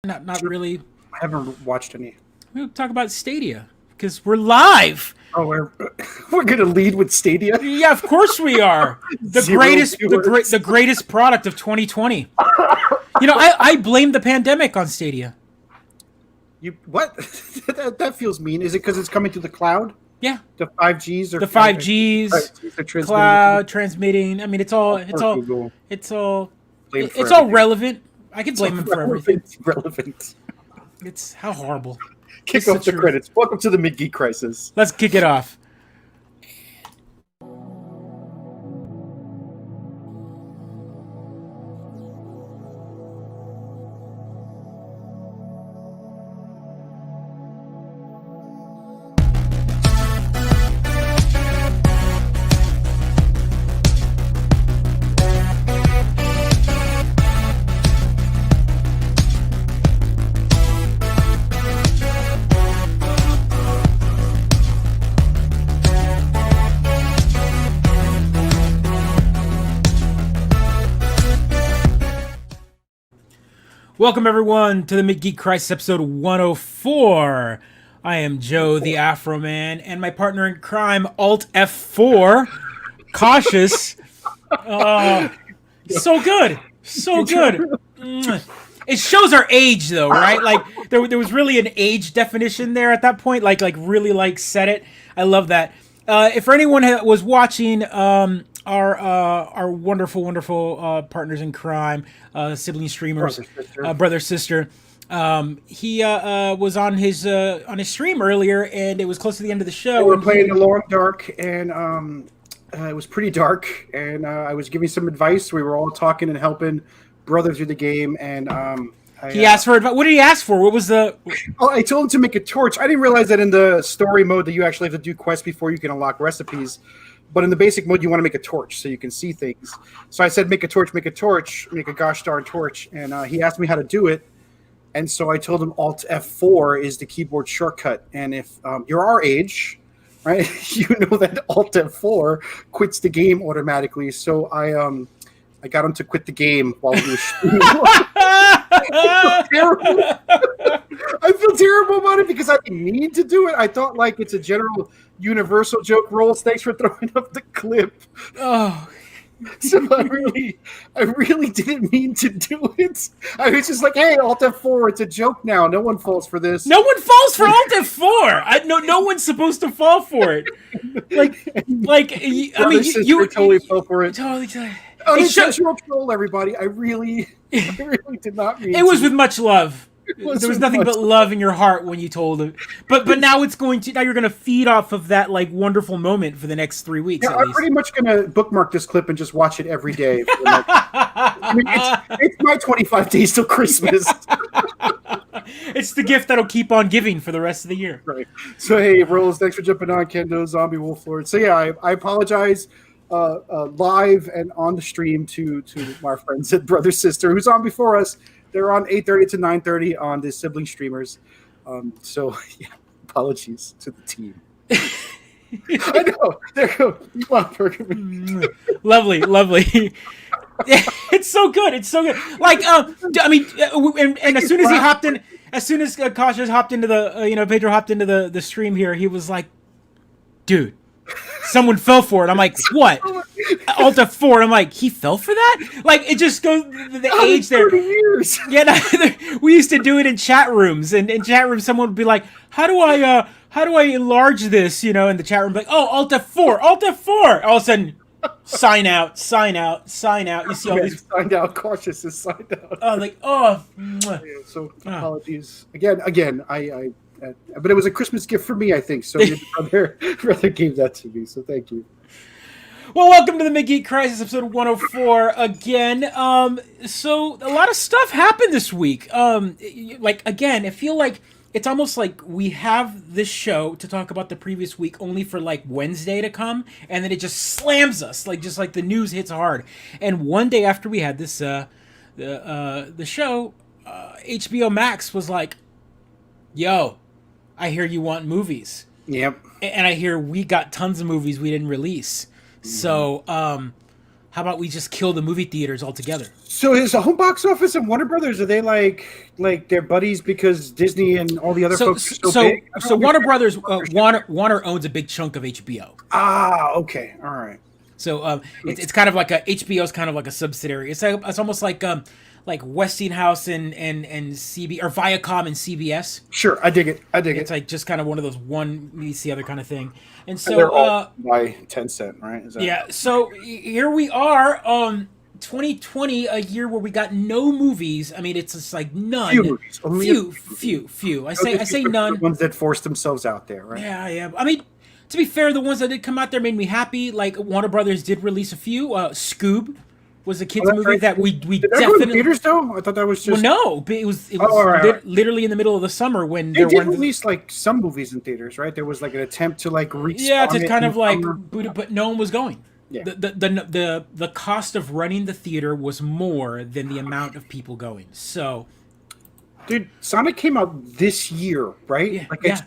Not really. I haven't watched any. We'll talk about Stadia because we're live. Oh, we're gonna lead with Stadia. Yeah, of course we are. The Zero greatest, viewers. the greatest product of 2020. You know, I blame the pandemic on Stadia. You what? that feels mean. Is it because it's coming to the cloud? Yeah, The 5Gs or the 5Gs, are transmitting cloud transmitting. I mean, it's all Google. it's all Blame for it's all everything. relevant. I can blame him for everything. Relevant. It's how horrible. Kick It's off the truth. credits. Welcome to the Mid-Geek Crisis. Let's kick it off. Welcome everyone to the Mid-Geek Crisis episode 104. I am Joe the Afro Man, and my partner in crime, Alt F4, Cautious. So good, so good. It shows our age, though, right? Like there was really an age definition there at that point. Like really said it. I love that. If for anyone was watching, our wonderful partners in crime, sibling streamers, brother sister. He was on his stream earlier, and it was close to the end of the show. We were playing Alone Dark, and it was pretty dark. And I was giving some advice. We were all talking and helping brother through the game, and he asked for advice. What did he ask for? What was the? Oh, I told him to make a torch. I didn't realize that in the story mode that you actually have to do quests before you can unlock recipes. But in the basic mode, you want to make a torch so you can see things. So I said, make a torch, make a gosh darn torch. And he asked me how to do it. And so I told him Alt F4 is the keyboard shortcut. And if you're our age, right, you know that Alt F4 quits the game automatically. So I got him to quit the game while we were streaming. I feel terrible about it because I didn't mean to do it. I thought like it's a general universal joke. Rolls, thanks for throwing up the clip. Oh, so I really didn't mean to do it. I was just like, hey, Alt F4, it's a joke now. No one falls for this. no one falls for Alt F4. No one's supposed to fall for it. I mean, you totally fell for it. Totally. Unintentional troll, everybody. I really did not mean. It was with much love. There There was nothing but love in your heart when you told it. But now you're gonna feed off of that like wonderful moment for the next 3 weeks. Yeah, at I'm least. pretty much gonna bookmark this clip and just watch it every day. I mean, it's my 25 days till Christmas. It's the gift that'll keep on giving for the rest of the year. Right. So hey, Rolls, thanks for jumping on, Kendo, Zombie Wolf Lord. So yeah, I apologize live and on the stream to my friends at Brother Sister who's on before us. They're on 8:30 to 9:30 on the sibling streamers. So yeah, apologies to the team. I know. There you go. Lovely. It's so good. Like, I mean, and as soon as he hopped in, as soon as Cautious hopped into the, Pedro hopped into the stream here, he was like, dude, someone fell for it. I'm like, what? Alt F4. I'm like, he fell for that? Like, it just goes the age there. 30 years. Yeah, we used to do it in chat rooms, and in chat rooms, someone would be like, how do I enlarge this? And the chat room would be like, oh, Alt F4. All of a sudden, sign out. You see all these. Signed out. Cautious is signed out. Oh, like, oh. Yeah, so apologies again. I but it was a Christmas gift for me, I think. So your brother gave that to me. So thank you. Well, welcome to the Mid-Geek Crisis, episode 104 again. So a lot of stuff happened this week. Again, I feel like it's almost like we have this show to talk about the previous week only for like Wednesday to come, and then it just slams us, just like the news hits hard. And one day after we had this, the show, HBO Max was like, yo, I hear you want movies. Yep. And I hear we got tons of movies we didn't release. So how about we just kill the movie theaters altogether? So is the home box office and Warner Brothers, are they like they're buddies because Disney and all the other folks are so big? So Warner Brothers, Warner owns a big chunk of HBO. Ah, okay, all right. So it's kind of like HBO's kind of like a subsidiary. It's almost like Westinghouse and CB or Viacom and CBS. Sure, I dig it. It's like just kind of one of those one meets the other kind of thing. And so they're all by Tencent, right? Is that... Yeah. So here we are, 2020, a year where we got no movies. I mean, it's just like none. Few movies. Only few. I say none. The ones that forced themselves out there, right? Yeah. I mean, to be fair, the ones that did come out there made me happy. Like Warner Brothers did release a few. Scoob was a kids movie right. that we did that definitely go to theaters though. I thought that was just no, but it was right. literally in the middle of the summer when they did release like some movies in theaters, right? There was like an attempt to like to kind of like but no one was going. Yeah. The cost of running the theater was more than the amount of people going. So, dude, Sonic came out this year, right? Yeah, like yeah.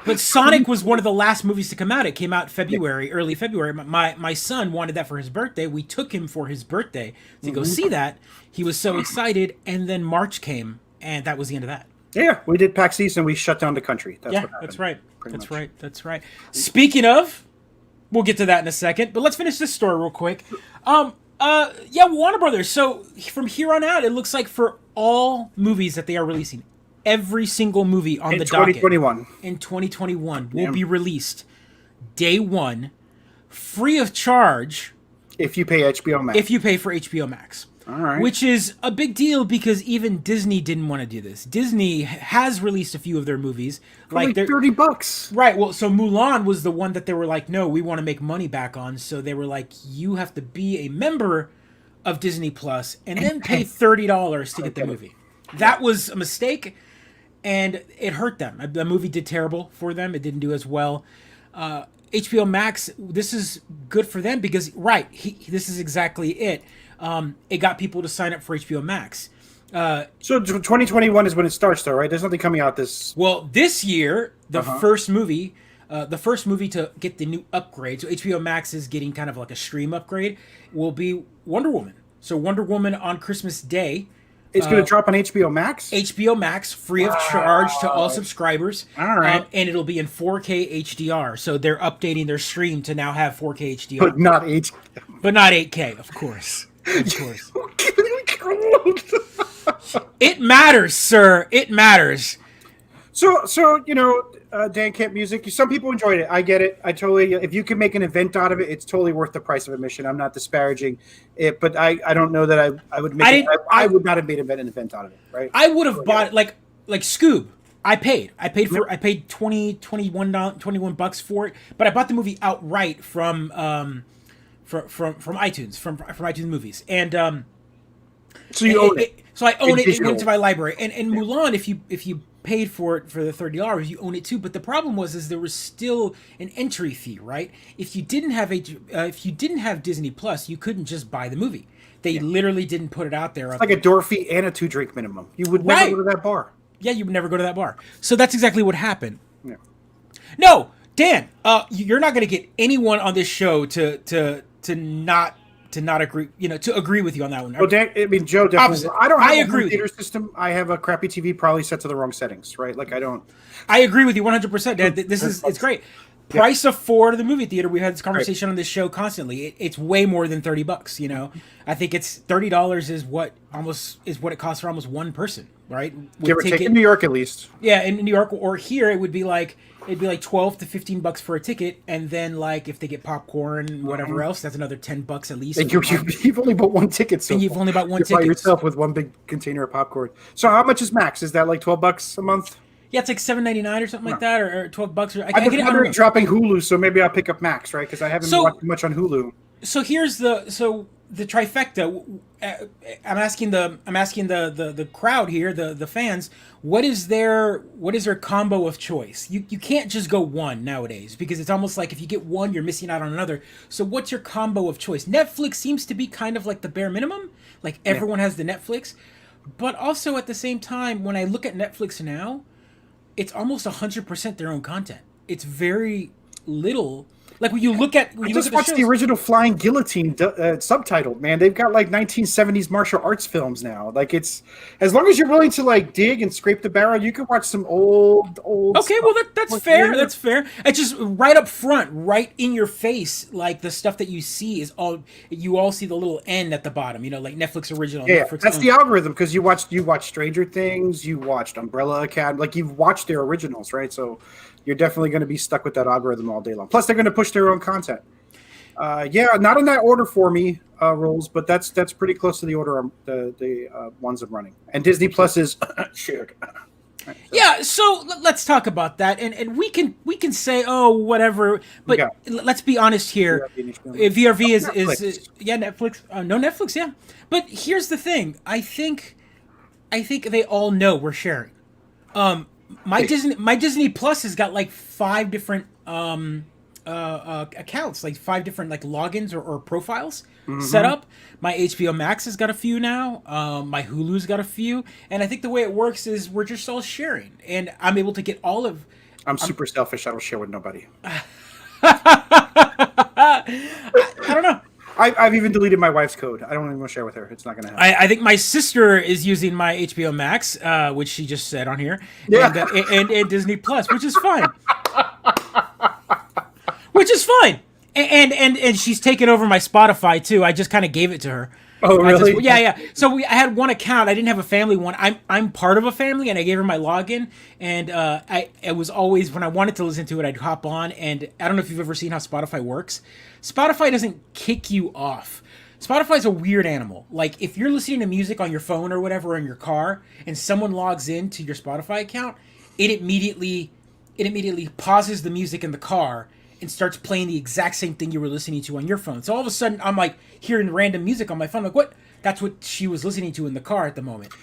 But Sonic was one of the last movies to come out. It came out February, early February. My son wanted that for his birthday. We took him for his birthday to go see that. He was so excited, and then March came, and that was the end of that. Yeah, we did PAX East and we shut down the country. That's what happened. That's right. Speaking of, we'll get to that in a second, but let's finish this story real quick. Warner Brothers. So from here on out, it looks like for all movies that they are releasing, every single movie on the docket in 2021 will be released day one, free of charge. If you pay HBO Max. If you pay for HBO Max. All right. Which is a big deal because even Disney didn't want to do this. Disney has released a few of their movies. Like $30. Right. Well, so Mulan was the one that they were like, no, we want to make money back on. So they were like, you have to be a member of Disney Plus and then pay $30 to get the movie. That was a mistake, and it hurt them. The movie did terrible for them. It didn't do as well. HBO Max, this is good for them because, this is exactly it. It got people to sign up for HBO Max. So 2021 is when it starts, though, right? There's nothing coming out this... Well, this year, the first movie to get the new upgrade, so HBO Max is getting kind of like a stream upgrade, will be Wonder Woman. So Wonder Woman on Christmas Day... It's going to drop on HBO Max? HBO Max, free of charge to all subscribers. All right. And it'll be in 4K HDR. So they're updating their stream to now have 4K HDR. But not 8K. But not 8K, of course. Of course. It matters, sir. It matters. So Dan Camp Music, some people enjoyed it. I get it. I totally, if you can make an event out of it, it's totally worth the price of admission. I'm not disparaging it, but I don't know that I would make I would not have made an event out of it, right? I would have bought it like Scoob. I paid 21 bucks for it, but I bought the movie outright from iTunes, from iTunes Movies. And so you own it. So I own it. It went to my library. And Mulan, if you paid for it for the $30, you own it too. But the problem was there was still an entry fee, right? If you didn't have Disney Plus, you couldn't just buy the movie. They literally didn't put it out there. It's like a door fee and a 2-drink minimum. You would never go to that bar. Yeah, you would never go to that bar. So that's exactly what happened. Yeah. No, Dan, you're not going to get anyone on this show to not agree, to agree with you on that one. Well, Dan, Joe definitely. Opposite. I don't have I a agree home theater system. I have a crappy TV, probably set to the wrong settings, right? Like I don't. I agree with you 100%, Dan. It's great. Price of $4 to the movie theater. We had this conversation on this show constantly. It's way more than $30. I think it's $30 is what it costs for almost one person, right? Give or take in New York at least. Yeah, in New York or here it would be like. It'd be like $12 to $15 for a ticket, and then like if they get popcorn and whatever else, that's another $10 at least. And you've only bought one ticket, so you've only bought one ticket by yourself with one big container of popcorn. So how much is Max? Is that like $12 a month? Yeah, it's like $7.99 or something like that, or $12. Or I've been considering dropping Hulu, so maybe I'll pick up Max, right? Because I haven't watched much on Hulu. So here's the trifecta. I'm asking the crowd here, the fans, what is their combo of choice? You can't just go one nowadays because it's almost like if you get one, you're missing out on another. So what's your combo of choice? Netflix seems to be kind of like the bare minimum. Like everyone has the Netflix, but also at the same time, when I look at Netflix now, it's almost 100% their own content. It's very little Like when you look at I just watched the original Flying Guillotine subtitled. Man, they've got like 1970s martial arts films now. Like it's as long as you're willing to like dig and scrape the barrel, you can watch some old. Okay, stuff. well that's fair. That's fair. It's just right up front, right in your face. Like the stuff that you see is all you all see the little N at the bottom. You know, like Netflix original. Yeah, Netflix that's the algorithm because you watched Stranger Things, you watched Umbrella Academy, like you've watched their originals, right? So you're definitely going to be stuck with that algorithm all day long. Plus, they're going to push their own content. Yeah, not in that order for me, rules, but that's pretty close to the order the ones I'm running. And Disney Plus is shared. Right, so. Yeah, so let's talk about that, and we can say whatever, but let's be honest here. VRV is Netflix. No Netflix, yeah. But here's the thing: I think they all know we're sharing. My Disney Plus has got like 5 different accounts, like 5 different like logins or profiles set up. My HBO Max has got a few now. My Hulu's got a few, and I think the way it works is we're just all sharing, and I'm able to get all of. I'm super selfish. I don't share with nobody. I don't know. I've even deleted my wife's code. I don't even want to share with her. It's not going to happen. I think my sister is using my HBO Max, which she just said on here, and Disney Plus, which is fine. Which is fine. And she's taken over my Spotify too. I just kind of gave it to her. Oh, really? Yeah. So I had one account. I didn't have a family one. I'm part of a family, and I gave her my login. And it was always when I wanted to listen to it, I'd hop on. And I don't know if you've ever seen how Spotify works. Spotify doesn't kick you off. Spotify's a weird animal. Like if you're listening to music on your phone or whatever in your car, and someone logs into your Spotify account, it immediately pauses the music in the car and starts playing the exact same thing you were listening to on your phone. So all of a sudden, I'm like hearing random music on my phone. Like, what? That's what she was listening to in the car at the moment.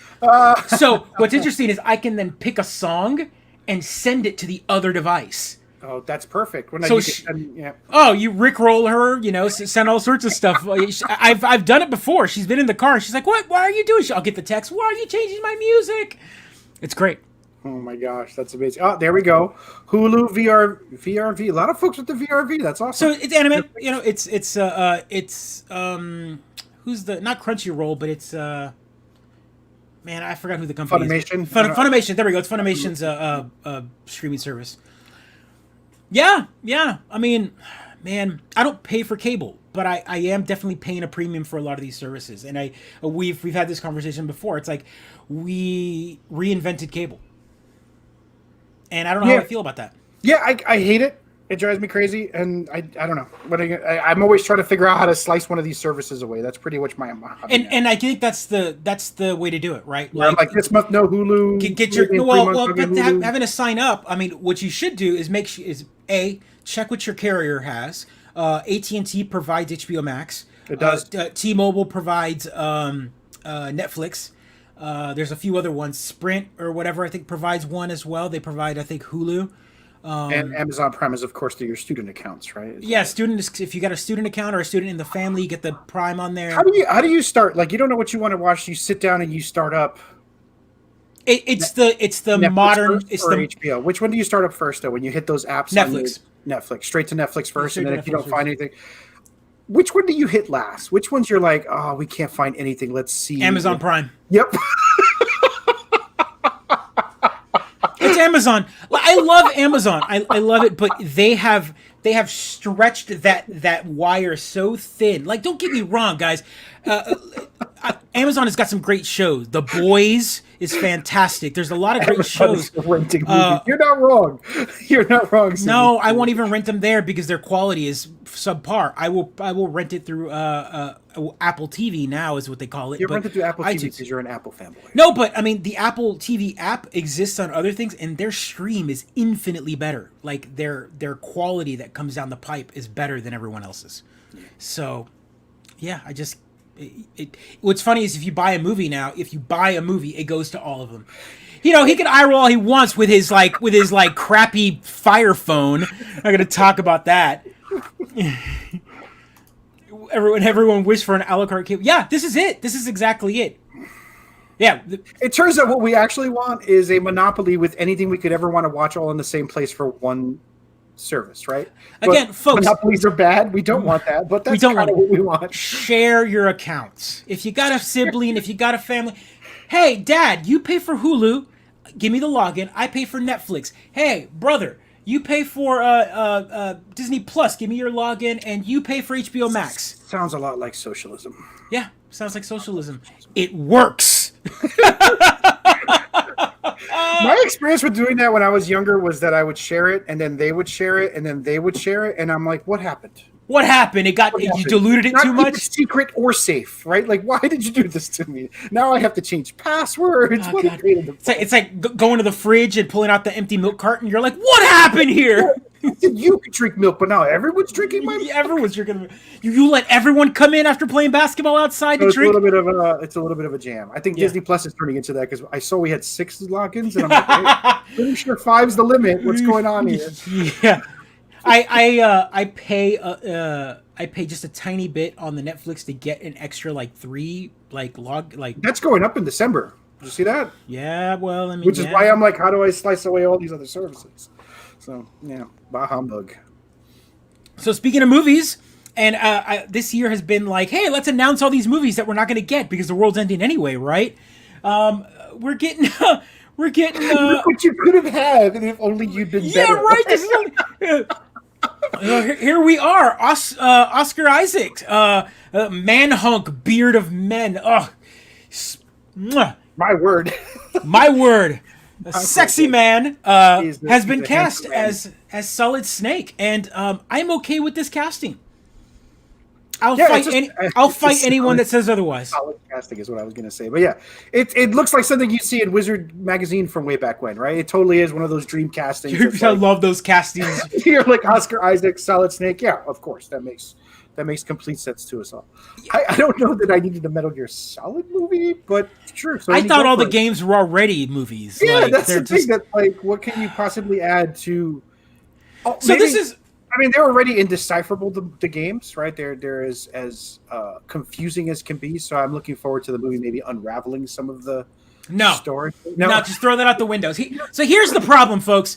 So what's interesting is I can then pick a song and send it to the other device. Oh, that's perfect. When you rickroll her, send all sorts of stuff. I've done it before. She's been in the car and she's like, "What? Why are you doing?" I'll get the text. "Why are you changing my music?" It's great. Oh my gosh, that's amazing. Oh, there we go. Hulu VRV. A lot of folks with the VRV. That's awesome. So it's animated. It's who's the not Crunchyroll, but it's man, I forgot who the company is. Funimation. There we go. It's Funimation's streaming service. Yeah. I mean, man, I don't pay for cable, but I am definitely paying a premium for a lot of these services. And we've had this conversation before. It's like we reinvented cable. And I don't know how I feel about that. Yeah, I hate it. It drives me crazy, and I don't know. But I'm always trying to figure out how to slice one of these services away. That's pretty much my hobby. And I think that's the way to do it, right? Like, I'm like this month no Hulu. Get your having to sign up. I mean, what you should do is check what your carrier has. AT&T provides HBO Max. It does. T-Mobile provides Netflix. There's a few other ones. Sprint or whatever I think provides one as well. They provide I think Hulu. And Amazon Prime is of course through your student accounts, right? If you got a student account or a student in the family, you get the Prime on there. How do you start? Like you don't know what you want to watch. You sit down and you start up. It's the Netflix modern. It's the HBO. Which one do you start up first though? When you hit those apps, Netflix, straight to Netflix first, and then if you don't find anything. Which one do you hit last? Which ones you're like, oh, we can't find anything. Let's see. Amazon Prime. Yep. It's Amazon. I love Amazon. I love it, but they have stretched that wire so thin. Like, don't get me wrong, guys. Amazon has got some great shows. The Boys is fantastic. There's a lot of great shows. Renting movies. You're not wrong. You're not wrong. No, I won't even rent them there because their quality is subpar. I will rent it through Apple TV now is what they call it. You rent it through Apple TV because you're an Apple fanboy. No, but I mean the Apple TV app exists on other things, and their stream is infinitely better. Like their quality that comes down the pipe is better than everyone else's. So, yeah, what's funny is if you buy a movie now, it goes to all of them. He can eye roll all he wants with his crappy Fire phone. I'm not gonna talk about that. Everyone wished for an a la carte cable. Yeah, this is it. This is exactly it. Yeah. It turns out what we actually want is a monopoly with anything we could ever want to watch all in the same place for one service, right? Again, folks, monopolies are bad. We don't want that, but that's kind of what we want. Share your accounts. If you got a sibling, if you got a family, hey, Dad, you pay for Hulu, give me the login. I pay for Netflix. Hey, brother, you pay for Disney Plus, give me your login, and you pay for HBO Max. Sounds a lot like socialism. Yeah, sounds like socialism. It works. My experience with doing that when I was younger was that I would share it, and then they would share it, and then they would share it, and I'm like, what happened? What happened? You diluted it too much? Secret or safe, right? Like, why did you do this to me? Now I have to change passwords. Oh, it's like going to the fridge and pulling out the empty milk carton. You're like, what happened here? You could drink milk, but now everyone's drinking my milk. Everyone's drinking. You let everyone come in after playing basketball outside to drink. It's a little bit of a jam. I think Disney Plus is turning into that because I saw we had 6 logins, and I'm like, hey, pretty sure 5's the limit. What's going on here? Yeah. I pay just a tiny bit on the Netflix to get an extra 3 That's going up in December. Did you see that? Yeah, well, I mean, which is why I'm like, how do I slice away all these other services? So yeah, bah humbug. So speaking of movies, and this year has been like, hey, let's announce all these movies that we're not going to get because the world's ending anyway, right? We're getting. Look what you could have had if only you'd been better. Yeah, right. This is here we are, Oscar Isaac, man hunk, beard of men. Oh, my word, my word. A sexy man has been cast as Solid Snake, and I'm okay with this casting. I'll fight anyone that says otherwise. Solid casting is what I was going to say, but yeah, it looks like something you see in Wizard magazine from way back when, right? It totally is one of those dream castings. I love those castings. You're like Oscar Isaac, Solid Snake. Yeah, of course, that makes complete sense to us all. I don't know that I needed a Metal Gear Solid movie, but sure. So I thought all the games were already movies. Yeah, that's the thing. That what can you possibly add to? Oh, so this is. I mean, they're already indecipherable, the games, right? They're as confusing as can be. So I'm looking forward to the movie maybe unraveling some of the story. No, just throw that out the windows. So here's the problem, folks.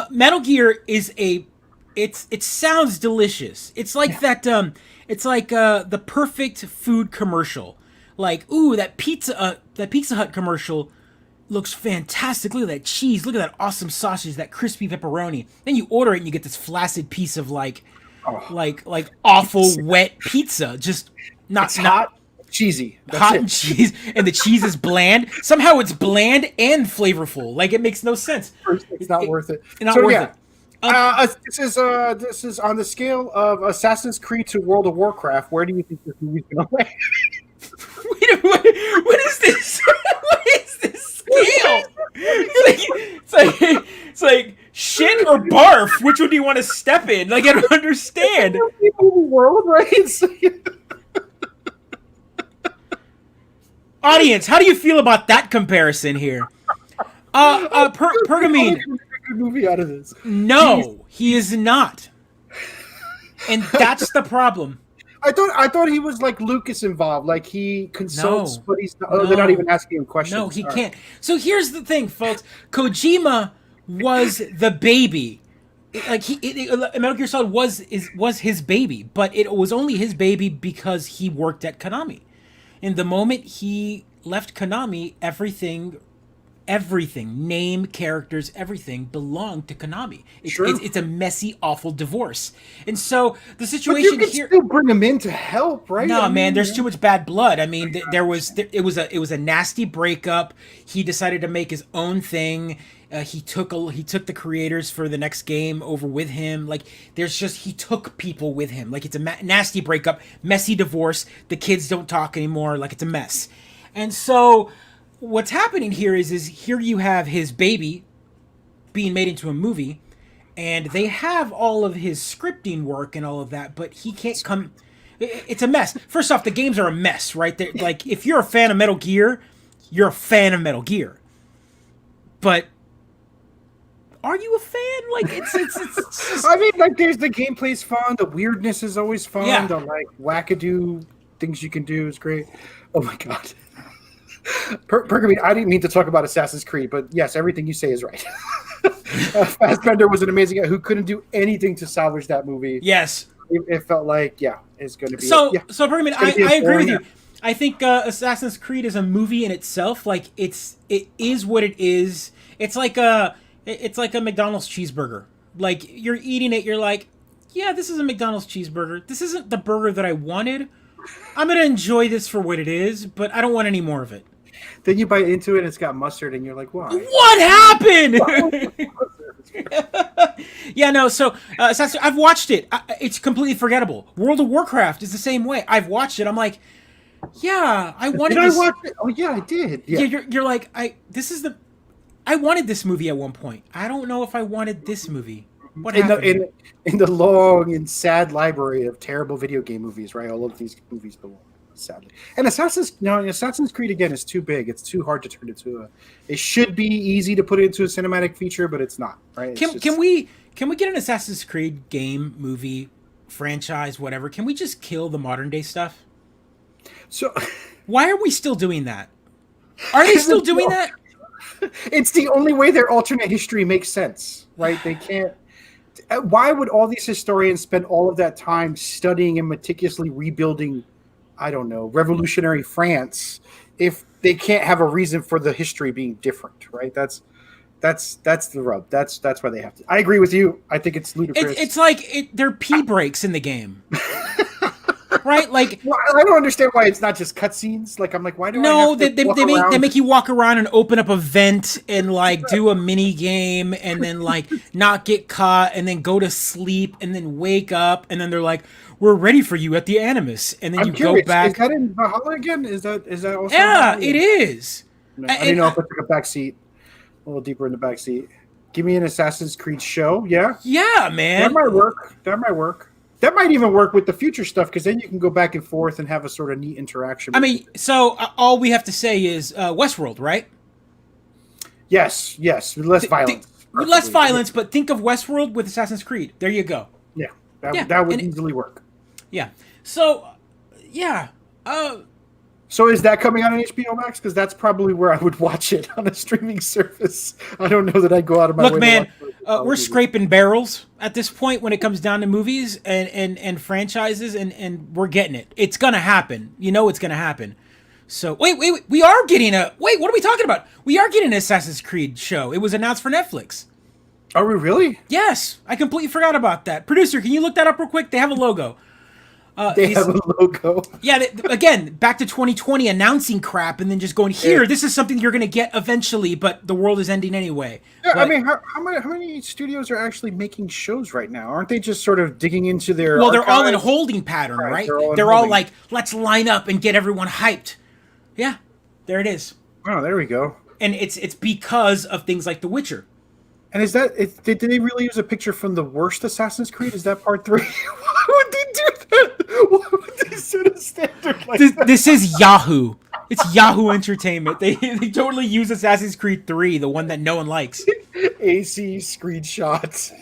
Metal Gear is it sounds delicious. It's like that. It's like the perfect food commercial. Like, ooh, that Pizza Hut commercial looks fantastic. Look at that cheese. Look at that awesome sausage. That crispy pepperoni. Then you order it and you get this flaccid piece of like awful wet pizza. Just not hot, cheesy. That's hot and cheese, and the cheese is bland. Somehow it's bland and flavorful. Like it makes no sense. It's not worth it. Not worth it. This is on the scale of Assassin's Creed to World of Warcraft. Where do you think this movie's going to land? What is this? What is this scale? It's like shit or barf. Which one do you want to step in? Like I don't understand. World, right? Audience, how do you feel about that comparison here? Pergamene. Good movie out of this. No, he is not, and that's the problem. I thought he was like Lucas involved, like he consults, but he's not, they're not even asking him questions. No, he can't. So here's the thing, folks. Kojima was the baby. Like Metal Gear Solid was his baby, but it was only his baby because he worked at Konami. And the moment he left Konami, everything, name, characters, everything belonged to Konami. It's a messy, awful divorce. And so the situation but you can still bring him in to help, right? No, man, there's too much bad blood. I mean, it was a nasty breakup. He decided to make his own thing. He took the creators for the next game over with him. Like he took people with him. Like it's a nasty breakup, messy divorce. The kids don't talk anymore. Like it's a mess. And so what's happening here is here you have his baby being made into a movie, and they have all of his scripting work and all of that, but he can't come. It's a mess. First off, the games are a mess, right? Like if you're a fan of Metal Gear, you're a fan of Metal Gear. But are you a fan? Like it's just... I mean, like there's the gameplay's fun, the weirdness is always fun, Yeah. the like wackadoo things you can do is great. Oh my god. Perkamy, I didn't mean to talk about Assassin's Creed, but yes, everything you say is right. Fassbender was an amazing guy who couldn't do anything to salvage that movie. Yes. It felt like, yeah, it's going to be. So, Yeah, so Perkman, I agree with you. I think Assassin's Creed is a movie in itself. Like it is what it is. It's like a McDonald's cheeseburger. Like you're eating it, you're like, yeah, this is a McDonald's cheeseburger. This isn't the burger that I wanted. I'm gonna enjoy this for what it is, but I don't want any more of it. Then you bite into it, and it's got mustard, and you're like, why? What happened? Yeah, no. So I've watched it. It's completely forgettable. World of Warcraft is the same way. I've watched it. I'm like, yeah, I wanted. Did I watch it? Oh yeah, I did. Yeah, you're like, I wanted this movie at one point. I don't know if I wanted this movie. What happened? In the long and sad library of terrible video game movies, right? All of these movies belong, sadly. And Assassin's Creed again is too big. It's too hard to turn into a. It should be easy to put it into a cinematic feature, but it's not. Right? Can we get an Assassin's Creed game, movie, franchise, whatever? Can we just kill the modern day stuff? So, why are we still doing that? Are they still doing that? It's the only way their alternate history makes sense, right? They can't. Why would all these historians spend all of that time studying and meticulously rebuilding, I don't know, revolutionary France, if they can't have a reason for the history being different, right? That's the rub. That's why they have to. I agree with you. I think it's ludicrous. It's like there are pee breaks in the game. Right, like well, I don't understand why it's not just cutscenes. Like I'm like, why do no? I have to They make you walk around and open up a vent and like do a mini game and then like not get caught and then go to sleep and then wake up and then they're like, we're ready for you at the Animus and then I'm you curious. go back. Is that in Valhalla again? Is that also? Yeah, it is. No, I didn't know if I took a back seat, a little deeper in the back seat. Give me an Assassin's Creed show. Yeah. Yeah, man. That might work. That might even work with the future stuff because then you can go back and forth and have a sort of neat interaction. I mean, so all we have to say is Westworld, right? Yes, less violence. Less violence, but think of Westworld with Assassin's Creed. There you go. Yeah, that would easily work. Yeah. So, yeah. So is that coming out on HBO Max? Because that's probably where I would watch it on a streaming service. I don't know that I'd go out of my way. Look, man, we're scraping barrels at this point when it comes down to movies and franchises, and we're getting it. It's gonna happen. You know it's gonna happen. So wait, we are getting what are we talking about? We are getting an Assassin's Creed show. It was announced for Netflix. Are we really? Yes, I completely forgot about that. Producer, can you look that up real quick? They have a logo. They have a logo. Yeah, again, back to 2020 announcing crap and then just going, here, this is something you're going to get eventually, but the world is ending anyway. Yeah, but, I mean, how many studios are actually making shows right now? Aren't they just sort of digging into their Well, archives? they're all in holding pattern, right? They're all like, let's line up and get everyone hyped. Yeah, there it is. Oh, there we go. And it's because of things like The Witcher. And is that did they really use a picture from the worst Assassin's Creed? Is that part 3? Why would they do that? Why would they set a standard like that? This is Yahoo. It's Yahoo Entertainment. They totally use Assassin's Creed 3, the one that no one likes. AC screenshots.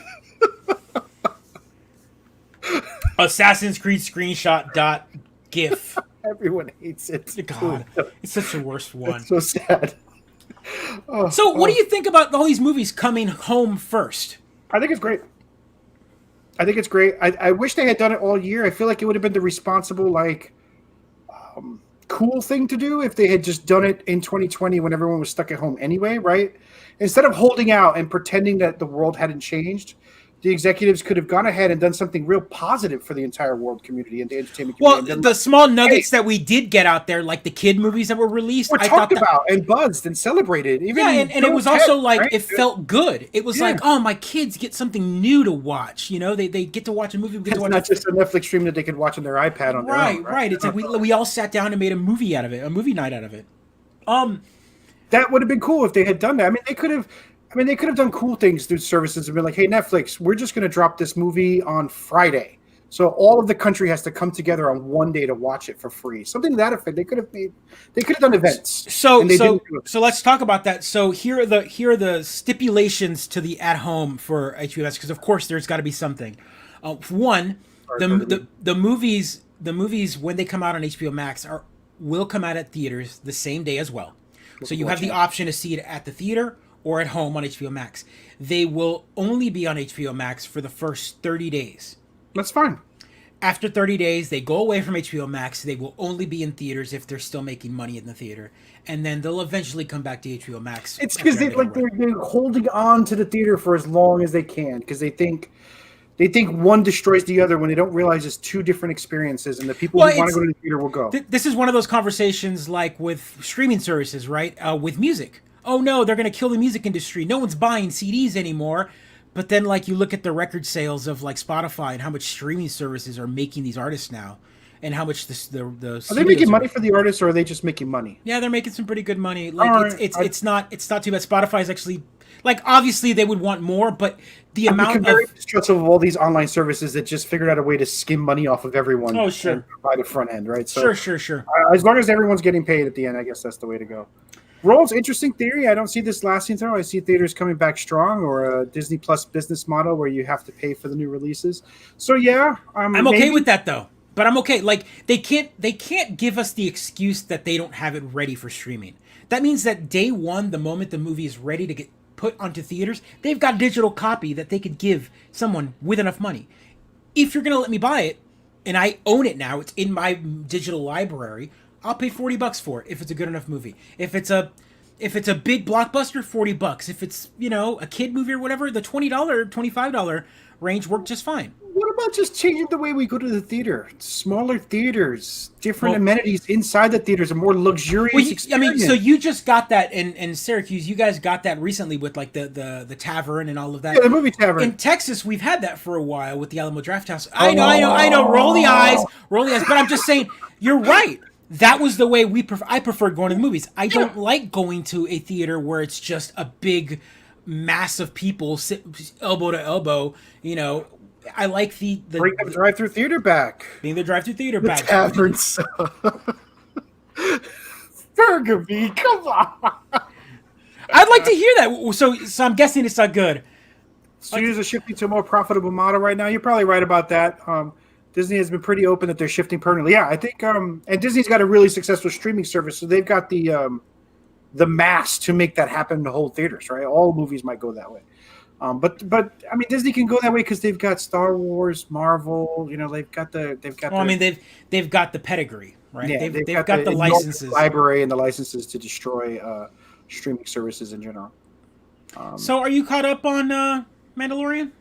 Assassin's Creed screenshot dot GIF. Everyone hates it. God, it's such the worst one. It's so sad. So, what do you think about all these movies coming home first? I think it's great. I wish they had done it all year. I feel like it would have been the responsible, cool thing to do if they had just done it in 2020 when everyone was stuck at home anyway, right? Instead of holding out and pretending that the world hadn't changed, the executives could have gone ahead and done something real positive for the entire world community and the entertainment community. Well, the small nuggets that we did get out there, like the kid movies that were released, were talked about and buzzed and celebrated. Even and it was also like, right? It felt good. It was like, oh, my kids get something new to watch. You know, they get to watch a movie. It's not just a Netflix stream that they could watch on their iPad on their own. Right. It's like we all sat down and made a movie out of it, a movie night out of it. That would have been cool if they had done that. I mean, they could have done cool things through services and been like, hey, Netflix, we're just going to drop this movie on Friday. So all of the country has to come together on one day to watch it for free. Something to that effect. They could have done events. So let's talk about that. So here are the stipulations to the at home for HBO Max, because of course there's got to be something. One, the movies when they come out on HBO Max will come out at theaters the same day as well. So you have the option to see it at the theater or at home on HBO Max. They will only be on HBO Max for the first 30 days. That's fine. After 30 days, they go away from HBO Max. They will only be in theaters if they're still making money in the theater, and then they'll eventually come back to HBO Max. It's because they're holding on to the theater for as long as they can because they think one destroys the other when they don't realize it's two different experiences, and the people who want to go to the theater will go. This is one of those conversations like with streaming services, right? With music. Oh no, they're going to kill the music industry. No one's buying CDs anymore. But then, like, you look at the record sales of, like, Spotify and how much streaming services are making these artists now, and how much the are they making money for the artists, or are they just making money? Yeah, they're making some pretty good money. Like, it's not too bad. Spotify's actually, like, obviously they would want more, but the amount of very distrustful of all these online services that just figured out a way to skim money off of everyone. Oh, sure. And provide a front end, right? So, sure. As long as everyone's getting paid at the end, I guess that's the way to go. Roll's interesting theory. I don't see this lasting through. I see theaters coming back strong, or a Disney Plus business model where you have to pay for the new releases. So yeah, I'm okay with that though. But I'm okay. Like they can't give us the excuse that they don't have it ready for streaming. That means that day one, the moment the movie is ready to get put onto theaters, they've got digital copy that they could give someone with enough money. If you're gonna let me buy it, and I own it now, it's in my digital library. I'll pay $40 for it if it's a good enough movie. If it's a big blockbuster, $40. If it's, a kid movie or whatever, the $20, $25 range worked just fine. What about just changing the way we go to the theater? Smaller theaters, different amenities inside the theaters, a more luxurious experience. So you just got that in Syracuse. You guys got that recently with like the tavern and all of that. Yeah, the movie tavern. In Texas, we've had that for a while with the Alamo Drafthouse. I know. Roll the eyes. But I'm just saying, you're right. That was the way I preferred going to the movies. I don't like going to a theater where it's just a big mass of people sit elbow to elbow. I like the bring the drive-through theater back. Being the drive-through theater back. Taverns. Burgundy, come on. I'd like to hear that. So I'm guessing it's not good. Studios are shifting to a more profitable model right now. You're probably right about that. Disney has been pretty open that they're shifting permanently. Yeah, I think, and Disney's got a really successful streaming service, so they've got the mass to make that happen in the whole theaters, right? All movies might go that way. But I mean, Disney can go that way because they've got Star Wars, Marvel. they've got. They've got the pedigree, right? Yeah, they've got the licenses, library, and the licenses to destroy streaming services in general. So, are you caught up on Mandalorian?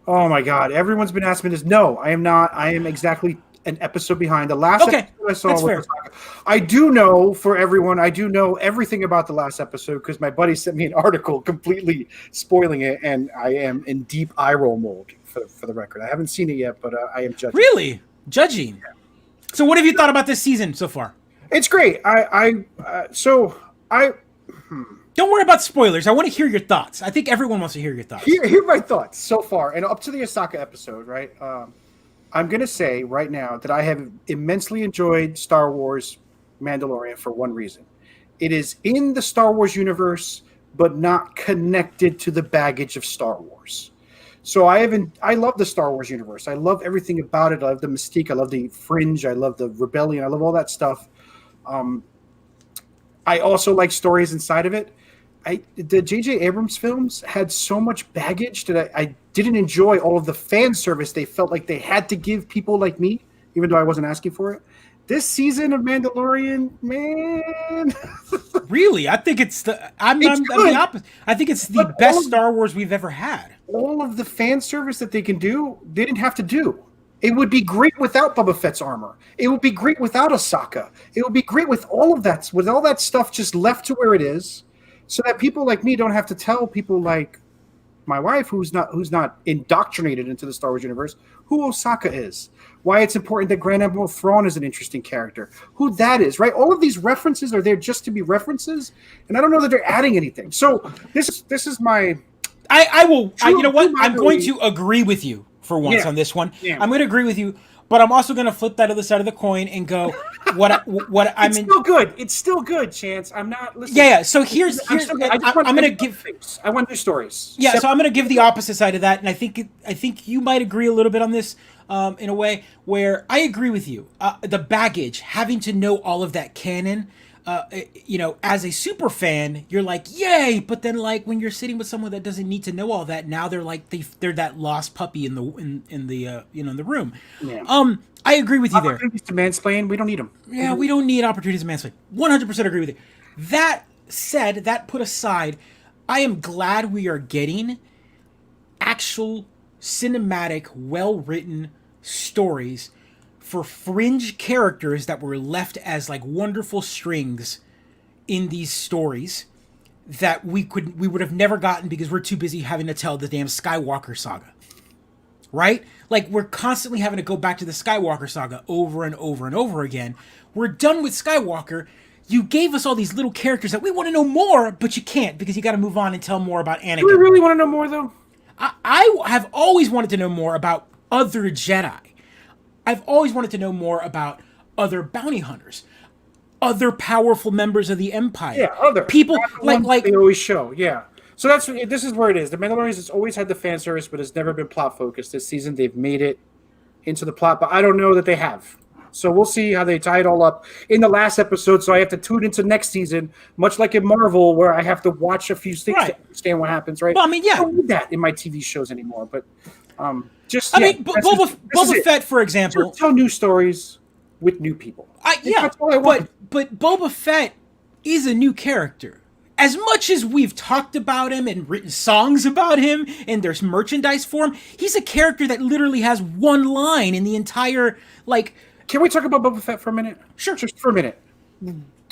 Oh my God! Everyone's been asking me this. No, I am not. I am exactly an episode behind. The last episode I saw was fair. I do know for everyone. I do know everything about the last episode because my buddy sent me an article completely spoiling it, and I am in deep eye roll mode for the record. I haven't seen it yet, but I am judging. Really judging? Yeah. So, what have you thought about this season so far? It's great. Don't worry about spoilers. I want to hear your thoughts. I think everyone wants to hear your thoughts. Here are my thoughts so far, and up to the Ahsoka episode, right? I'm going to say right now that I have immensely enjoyed Star Wars Mandalorian for one reason. It is in the Star Wars universe, but not connected to the baggage of Star Wars. So I love the Star Wars universe. I love everything about it. I love the mystique. I love the fringe. I love the rebellion. I love all that stuff. I also like stories inside of it. The J.J. Abrams films had so much baggage that I didn't enjoy all of the fan service they felt like they had to give people like me, even though I wasn't asking for it. This season of Mandalorian, man. Really? I think it's I'm the opposite. I think it's the best Star Wars we've ever had. All of the fan service that they can do, they didn't have to do. It would be great without Boba Fett's armor. It would be great without Ahsoka. It would be great with all of that, with all that stuff just left to where it is. So that people like me don't have to tell people like my wife, who's not indoctrinated into the Star Wars universe, who Ahsoka is, why it's important that Grand Admiral Thrawn is an interesting character, who that is, right? All of these references are there just to be references, and I don't know that they're adding anything. So this is my. I will. You know what? I'm going to agree with you for once on this one. Yeah. I'm going to agree with you. but I'm also going to flip that other side of the coin and go, it's still good. It's still good, Chance. I'm not listening. Yeah. So here's I'm going to give things. I want new stories. Yeah. So I'm going to give the opposite side of that, and I think you might agree a little bit on this, in a way where I agree with you. The baggage, having to know all of that canon. As a super fan, you're like, yay! But then, like, when you're sitting with someone that doesn't need to know all that, now they're like they're that lost puppy in the room. Yeah. I agree with you there. Opportunities to mansplain, we don't need them. Yeah, we don't need opportunities to mansplain. 100% agree with you. That said, that put aside, I am glad we are getting actual cinematic, well-written stories for fringe characters that were left as like wonderful strings in these stories that we would have never gotten because we're too busy having to tell the damn Skywalker saga. Right? Like, we're constantly having to go back to the Skywalker saga over and over and over again. We're done with Skywalker. You gave us all these little characters that we want to know more, but you can't because you got to move on and tell more about Anakin. Do we really want to know more, though? I have always wanted to know more about other Jedi. I've always wanted to know more about other bounty hunters, other powerful members of the Empire. Yeah, other people like they always show. Yeah, so this is where it is. The Mandalorians has always had the fan service, but it's never been plot focused. This season, they've made it into the plot, but I don't know that they have. So we'll see how they tie it all up in the last episode. So I have to tune into next season, much like in Marvel, where I have to watch a few things to understand what happens. Right? Well, I mean, yeah, I don't need that in my TV shows anymore, but. Boba Fett, for example, just tell new stories with new people. That's all I want. But Boba Fett is a new character. As much as we've talked about him and written songs about him, and there's merchandise for him, he's a character that literally has one line in the entire like. Can we talk about Boba Fett for a minute? Sure, just for a minute.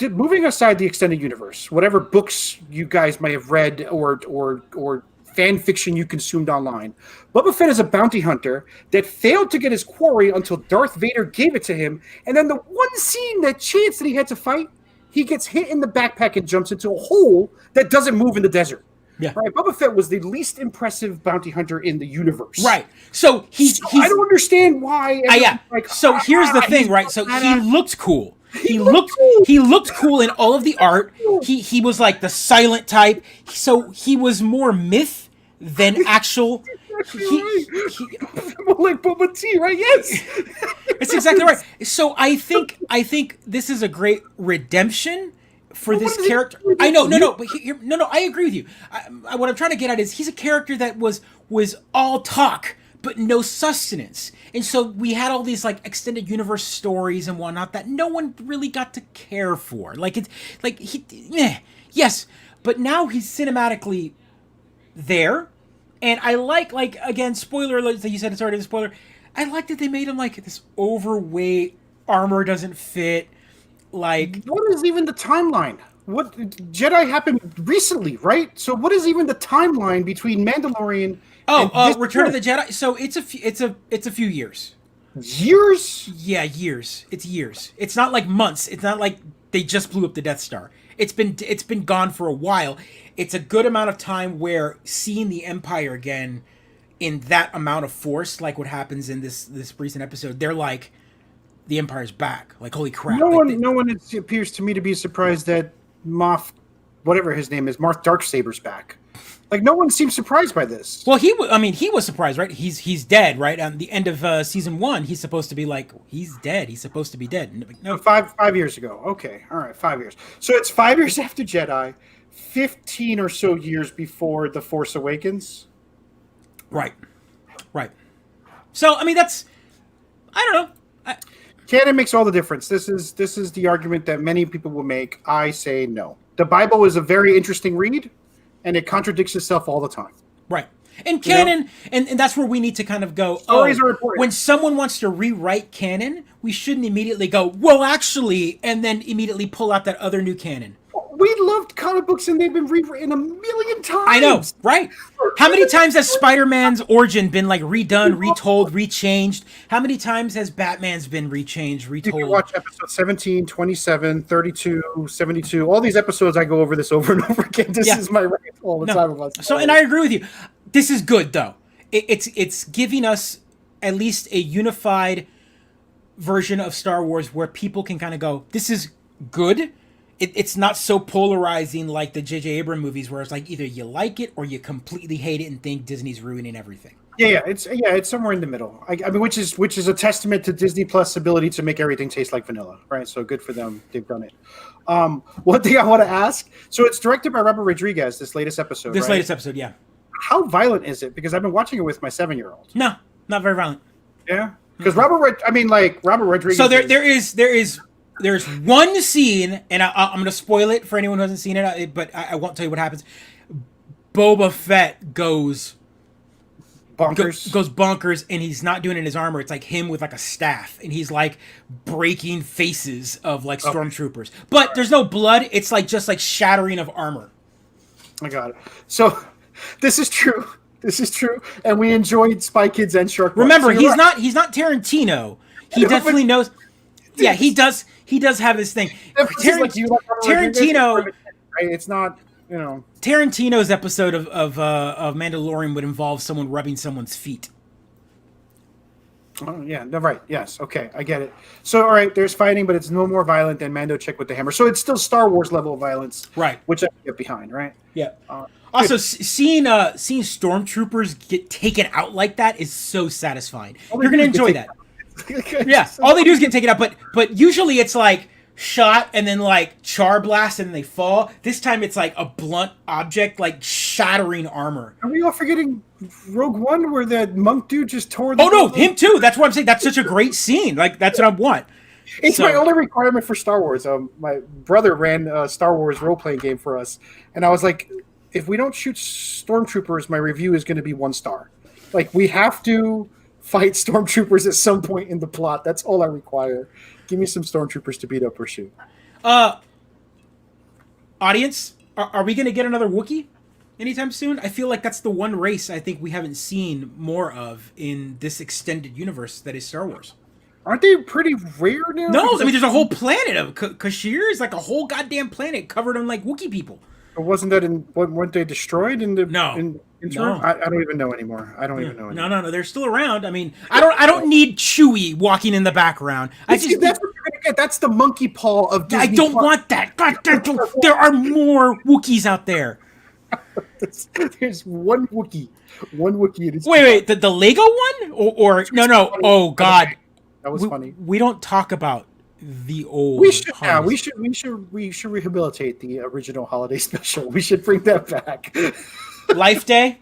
Moving aside the extended universe, whatever books you guys may have read or fan fiction you consumed online. Boba Fett is a bounty hunter that failed to get his quarry until Darth Vader gave it to him. And then the one scene, that chance that he had to fight, he gets hit in the backpack and jumps into a hole that doesn't move in the desert. Yeah. Right. Boba Fett was the least impressive bounty hunter in the universe. Right. So he's I don't understand why. So here's the thing, right? So he looked cool. He looked cool in all of the art. He was like the silent type. So he was more myth than actual. Like Boba Tea, right? Yes, it's exactly right. So I think this is a great redemption for this character. I know, but I agree with you. What I'm trying to get at is he's a character that was all talk but no sustenance, and so we had all these like extended universe stories and whatnot that no one really got to care for. Like it's like yes, but now he's cinematically there, and I like again, spoiler alert that you said it's already a spoiler. I like that they made him like this overweight, armor doesn't fit. Like, what is even the timeline? What Jedi happened recently, right? So what is even the timeline between Mandalorian? Return of the Jedi. So it's a few years. Years? Yeah, years. It's years. It's not like months. It's not like they just blew up the Death Star. It's been gone for a while. It's a good amount of time where seeing the Empire again in that amount of force, like what happens in this recent episode, they're like, the Empire's back. Like, holy crap! No one appears to me to be surprised that Moff, whatever his name is, Marth Darksaber's back. Like, no one seems surprised by this. Well, he was surprised, right? He's dead, right? At the end of season 1, he's supposed to be like, he's dead. He's supposed to be dead. No, 5 years ago. Okay, all right, 5 years. So it's 5 years after Jedi, 15 or so years before The Force Awakens. Right. So, I mean, that's, I don't know. Canon makes all the difference. This is the argument that many people will make. I say no. The Bible is a very interesting read, and it contradicts itself all the time. Right. And canon, and that's where we need to kind of go, stories are important. When someone wants to rewrite canon, we shouldn't immediately go, well, actually, and then immediately pull out that other new canon. We loved comic books, and they've been rewritten 1,000,000 times. I know, right? How many times has Spider-Man's origin been like redone, retold, rechanged? How many times has Batman's been rechanged, retold? You can watch episode 17, 27, 32, 72. All these episodes, I go over this over and over again. This is my rant all the time about So, and I agree with you. This is good, though. It's giving us at least a unified version of Star Wars where people can kind of go, this is good. It's not so polarizing like the J.J. Abrams movies where it's like either you like it or you completely hate it and think Disney's ruining everything. Yeah, it's somewhere in the middle. I mean, which is a testament to Disney Plus' ability to make everything taste like vanilla, right? So good for them, they've done it. One thing I want to ask, so it's directed by Robert Rodriguez. This latest episode. Latest episode, yeah. How violent is it? Because I've been watching it with my 7-year-old. No, not very violent. Yeah, because Robert Rodriguez. So there's one scene, and I'm going to spoil it for anyone who hasn't seen it, but I won't tell you what happens. Boba Fett goes bonkers, and he's not doing it in his armor. It's like him with like a staff, and he's like breaking faces of like stormtroopers. But there's no blood. It's like just like shattering of armor. I got it. So this is true. This is true, and we enjoyed Spy Kids and Shark Boy. Remember, so he's not Tarantino. He definitely knows. Yeah, he does. He does have his thing. Tarantino. Right? It's not. You know, Tarantino's episode of Mandalorian would involve someone rubbing someone's feet. Oh yeah, no, right. Yes, okay, I get it. So all right, there's fighting, but it's no more violent than Mando Chick with the hammer. So it's still Star Wars level of violence, right? Which I can get behind, right? Yeah. Also, seeing stormtroopers get taken out like that is so satisfying. You're gonna enjoy that. Yeah, all they do is get taken out, but usually it's like shot and then like char blast and they fall. This time it's like a blunt object like shattering armor. Are we all forgetting Rogue One where that monk dude just tore the him too. That's what I'm saying. That's such a great scene. Like that's what I want. It's my only requirement for Star Wars. My brother ran a Star Wars role-playing game for us, and I was like, if we don't shoot stormtroopers, my review is going to be 1 star. Like, we have to fight stormtroopers at some point in the plot. That's all I require. Give me some stormtroopers to beat up or shoot. Audience, are we going to get another Wookiee anytime soon? I feel like that's the one race I think we haven't seen more of in this extended universe that is Star Wars. Aren't they pretty rare now? No, I mean, there's a whole planet of Kashir is like a whole goddamn planet covered in like Wookiee people. But wasn't that weren't they destroyed in the no. I don't even know anymore. I don't even know anymore. No, they're still around. I mean, I don't need Chewie walking in that's what you're gonna get. That's the monkey paw of Disney. I don't want that. God, there are more Wookiees out there. There's one Wookiee. Wait, the Lego one or no? Oh God, that was funny. We don't talk about the old. We should rehabilitate the original holiday special. We should bring that back. Life Day.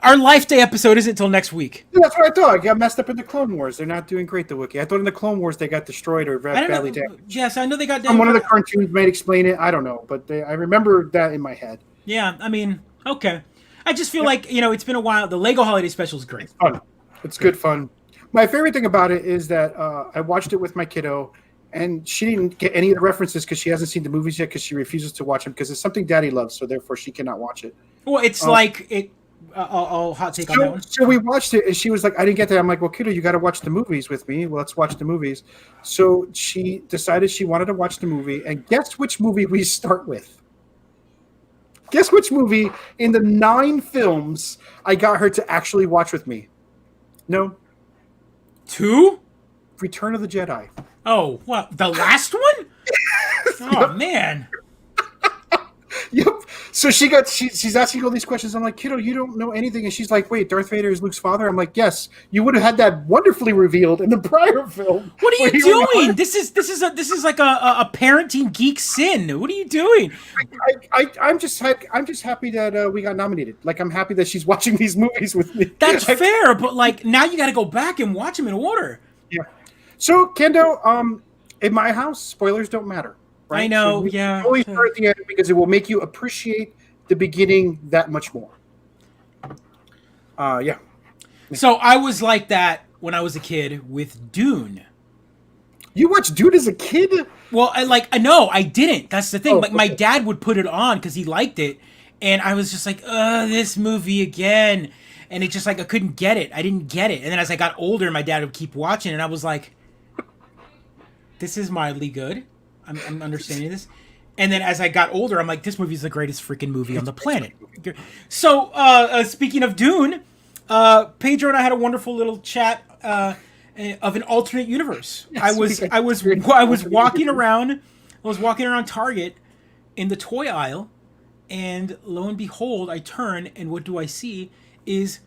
Our Life Day episode isn't until next week. Yeah, that's what I thought. I got messed up in the Clone Wars. They're not doing great, the Wookiee. I thought in the Clone Wars they got destroyed or badly damaged. Yes, I know they got damaged. One of the cartoons might explain it. I don't know, but I remember that in my head. Yeah, I mean, okay. I just feel like, it's been a while. The Lego Holiday Special is great. It's fun. It's good fun. My favorite thing about it is that I watched it with my kiddo, and she didn't get any of the references because she hasn't seen the movies yet because she refuses to watch them because it's something Daddy loves, so therefore she cannot watch it. Well, it's I'll hot take on that one. So we watched it, and she was like, I didn't get that. I'm like, well, kiddo, you got to watch the movies with me. Well, let's watch the movies. So she decided she wanted to watch the movie, and guess which movie we start with? Guess which movie in the 9 films I got her to actually watch with me? No. 2? Return of the Jedi. Oh, what? The last one? Oh, man. Yep. So she's asking all these questions. I'm like, kiddo, you don't know anything. And she's like, wait, Darth Vader is Luke's father? I'm like, yes. You would have had that wonderfully revealed in the prior film. What are you doing? This is like a parenting geek sin. What are you doing? I'm just happy that we got nominated. Like, I'm happy that she's watching these movies with me. That's fair, but like now you got to go back and watch them in order. Yeah. So, Kendo, in my house, spoilers don't matter. Right? I know, so yeah. Always start at the end because it will make you appreciate the beginning that much more. Yeah. So I was like that when I was a kid with Dune. You watched Dune as a kid? Well, I didn't. That's the thing. Like my dad would put it on because he liked it, and I was just like, this movie again. And it just like I couldn't get it. I didn't get it. And then as I got older, my dad would keep watching, and I was like, this is mildly good. I'm understanding this. And then as I got older, I'm like, this movie is the greatest freaking movie on the planet. So, speaking of Dune, Pedro and I had a wonderful little chat, of an alternate universe. Yes, I was walking around. I was walking around Target in the toy aisle, and lo and behold, I turn, and what do I see? Is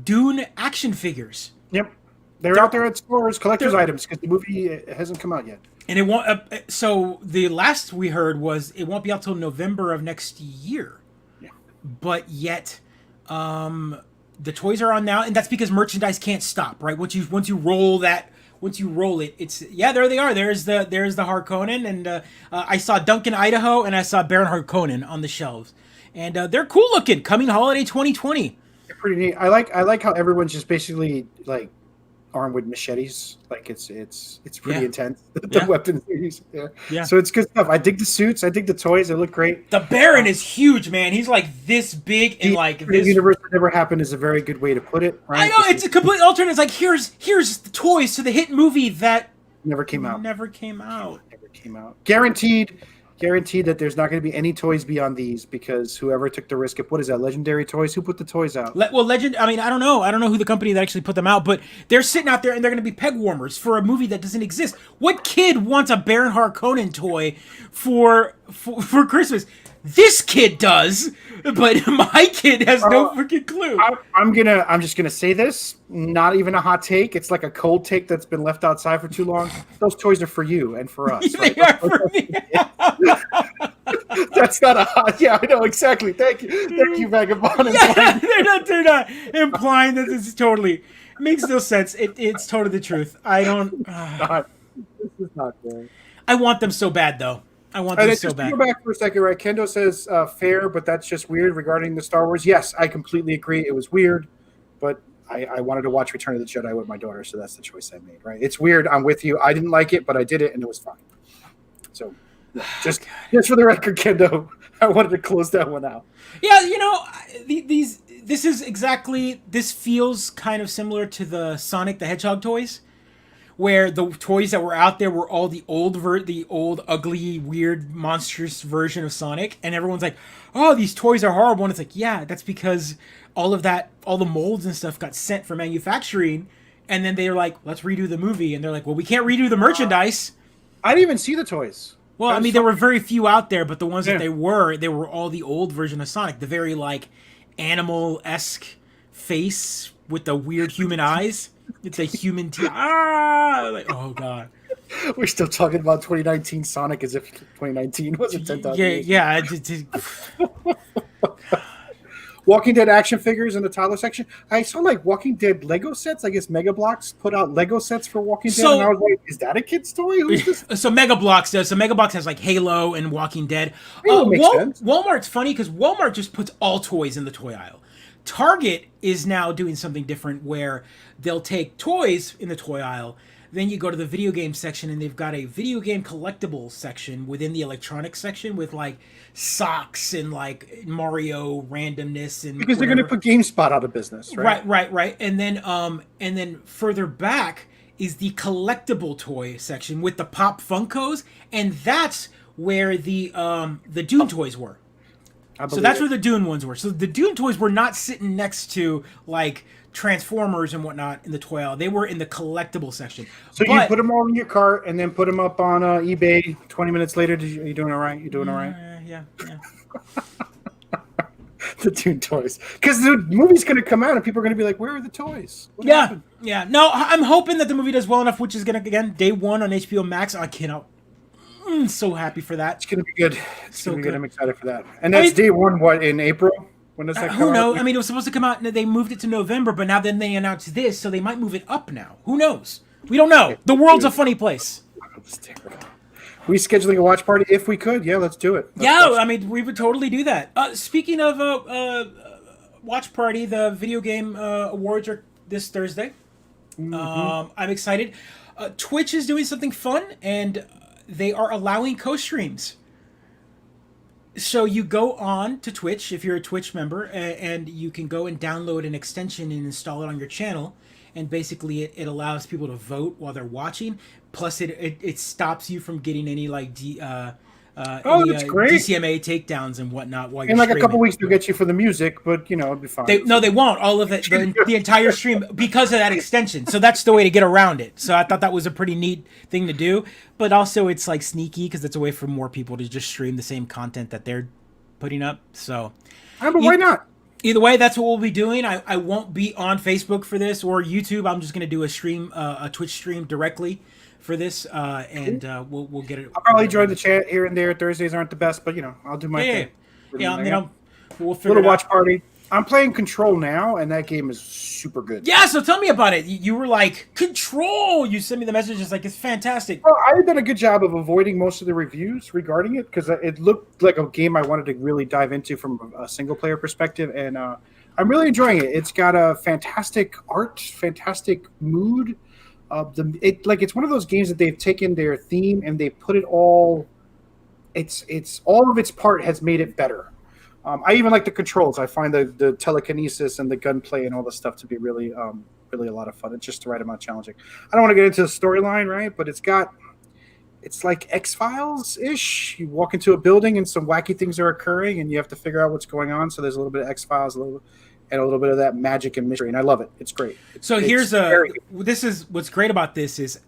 Dune action figures. Yep. They're out there at stores, collector's items, because the movie hasn't come out yet. And it won't. So the last we heard was it won't be out till November of next year. Yeah. But yet, the toys are on now, and that's because merchandise can't stop. Right? Once you roll it, it's there they are. There's the Harkonnen, and I saw Duncan Idaho, and I saw Baron Harkonnen on the shelves, and they're cool looking. Coming holiday 2020. They're pretty neat. I like how everyone's just basically like armed with machetes. Like it's pretty intense. The weapons they're using there. Yeah. So it's good stuff. I dig the suits. I dig the toys. They look great. The Baron is huge, man. He's like this big and like this. Universe that never happened is a very good way to put it. Right? I know it's a complete alternate. It's like here's the toys to the hit movie that never came out. Guaranteed that there's not going to be any toys beyond these because whoever took the risk of what is that, Legendary Toys? Who put the toys out? Legend. I mean, I don't know who the company that actually put them out, but they're sitting out there and they're going to be peg warmers for a movie that doesn't exist. What kid wants a Baron Harkonnen toy for This kid does, but my kid has no freaking clue. I'm just gonna say this. Not even a hot take. It's like a cold take that's been left outside for too long. Those toys are for you and for us. They are for me. That's not a hot. Yeah, I know exactly. Thank you, Vagabond. Yeah, they're not implying that this is totally. It makes no sense. It's totally the truth. I don't. This is not good. I want them so bad, though. I want them so bad. Go back for a second, right? Kendo says fair, but that's just weird regarding the Star Wars. Yes, I completely agree. It was weird, but I wanted to watch Return of the Jedi with my daughter, so that's the choice I made, right? It's weird. I'm with you. I didn't like it, but I did it, and it was fine. So just for the record, Kendo, I wanted to close that one out. Yeah, this feels kind of similar to the Sonic the Hedgehog toys, where the toys that were out there were all the old ugly, weird, monstrous version of Sonic, and everyone's like, "Oh, these toys are horrible." And it's like, yeah, that's because all the molds and stuff got sent for manufacturing, and then they're like, "Let's redo the movie," and they're like, "Well, we can't redo the merchandise." I didn't even see the toys. Well, I mean, there were very few out there, but the ones that they were all the old version of Sonic, the very like animal-esque face with the weird human eyes. It's a human teeth. Like, oh god. We're still talking about 2019 Sonic as if 2019 wasn't 10,000 years. Yeah. Walking Dead action figures in the toddler section. I saw like Walking Dead Lego sets. I guess Mega Bloks put out Lego sets for Walking Dead, and I was like, "Is that a kid's toy? Who's this?" So Mega Bloks does. So Mega Bloks has like Halo and Walking Dead. Makes sense. Walmart's funny because Walmart just puts all toys in the toy aisle. Target is now doing something different where they'll take toys in the toy aisle. Then you go to the video game section, and they've got a video game collectible section within the electronics section with like socks and like Mario randomness and because they're going to put GameSpot out of business, right? Right. And then further back is the collectible toy section with the Pop Funkos, and that's where the Dune toys were. So that's where the Dune ones were. So the Dune toys were not sitting next to like Transformers and whatnot in the toy aisle. They were in the collectible section. So you put them all in your cart and then put them up on eBay. 20 minutes later, you doing all right? You doing all right? Yeah. The Dune toys, because the movie's going to come out and people are going to be like, "Where are the toys?" What happened? Yeah. No, I'm hoping that the movie does well enough, which is going to again day one on HBO Max. I cannot. I'm so happy for that. It's going to be good. It's going to be good. I'm excited for that. And that's day one. What, in April? When does that come out? Who knows? I mean, it was supposed to come out, and they moved it to November, but now then they announced this, so they might move it up now. Who knows? We don't know. The world's a funny place. We scheduling a watch party if we could. Yeah, let's do it. I mean, we would totally do that. Speaking of watch party, the video game awards are this Thursday. Mm-hmm. I'm excited. Twitch is doing something fun, and they are allowing co-streams. So you go on to Twitch if you're a Twitch member, and you can go and download an extension and install it on your channel. And basically, it allows people to vote while they're watching. Plus, it stops you from getting any like Oh, that's great. DCMA takedowns and whatnot while you're In like a streaming. couple weeks, they'll get you for the music, but it'll be fine. They won't. All of it, the entire stream, because of that extension. So that's the way to get around it. So I thought that was a pretty neat thing to do. But also, it's like sneaky because it's a way for more people to just stream the same content that they're putting up. So, but why not? Either way, that's what we'll be doing. I won't be on Facebook for this or YouTube. I'm just going to do a Twitch stream directly for this, and we'll get it. I'll probably join the chat here and there. Thursdays aren't the best, but I'll do my thing. Yeah, we'll figure little it watch out. party. I'm playing Control now, and that game is super good. Yeah, so tell me about it. You were like, Control! You sent me the message, it's like, it's fantastic. Well, I've done a good job of avoiding most of the reviews regarding it, because it looked like a game I wanted to really dive into from a single-player perspective, and I'm really enjoying it. It's got a fantastic art, fantastic mood. It's one of those games that they've taken their theme and they put it all. It's all of its part has made it better. I even like the controls. I find the telekinesis and the gunplay and all the stuff to be really really a lot of fun. It's just the right amount challenging. I don't want to get into the storyline, right? But it's like X-Files ish. You walk into a building and some wacky things are occurring, and you have to figure out what's going on. So there's a little bit of X-Files, and a little bit of that magic and mystery, and I love it. It's great. This is what's great about this is,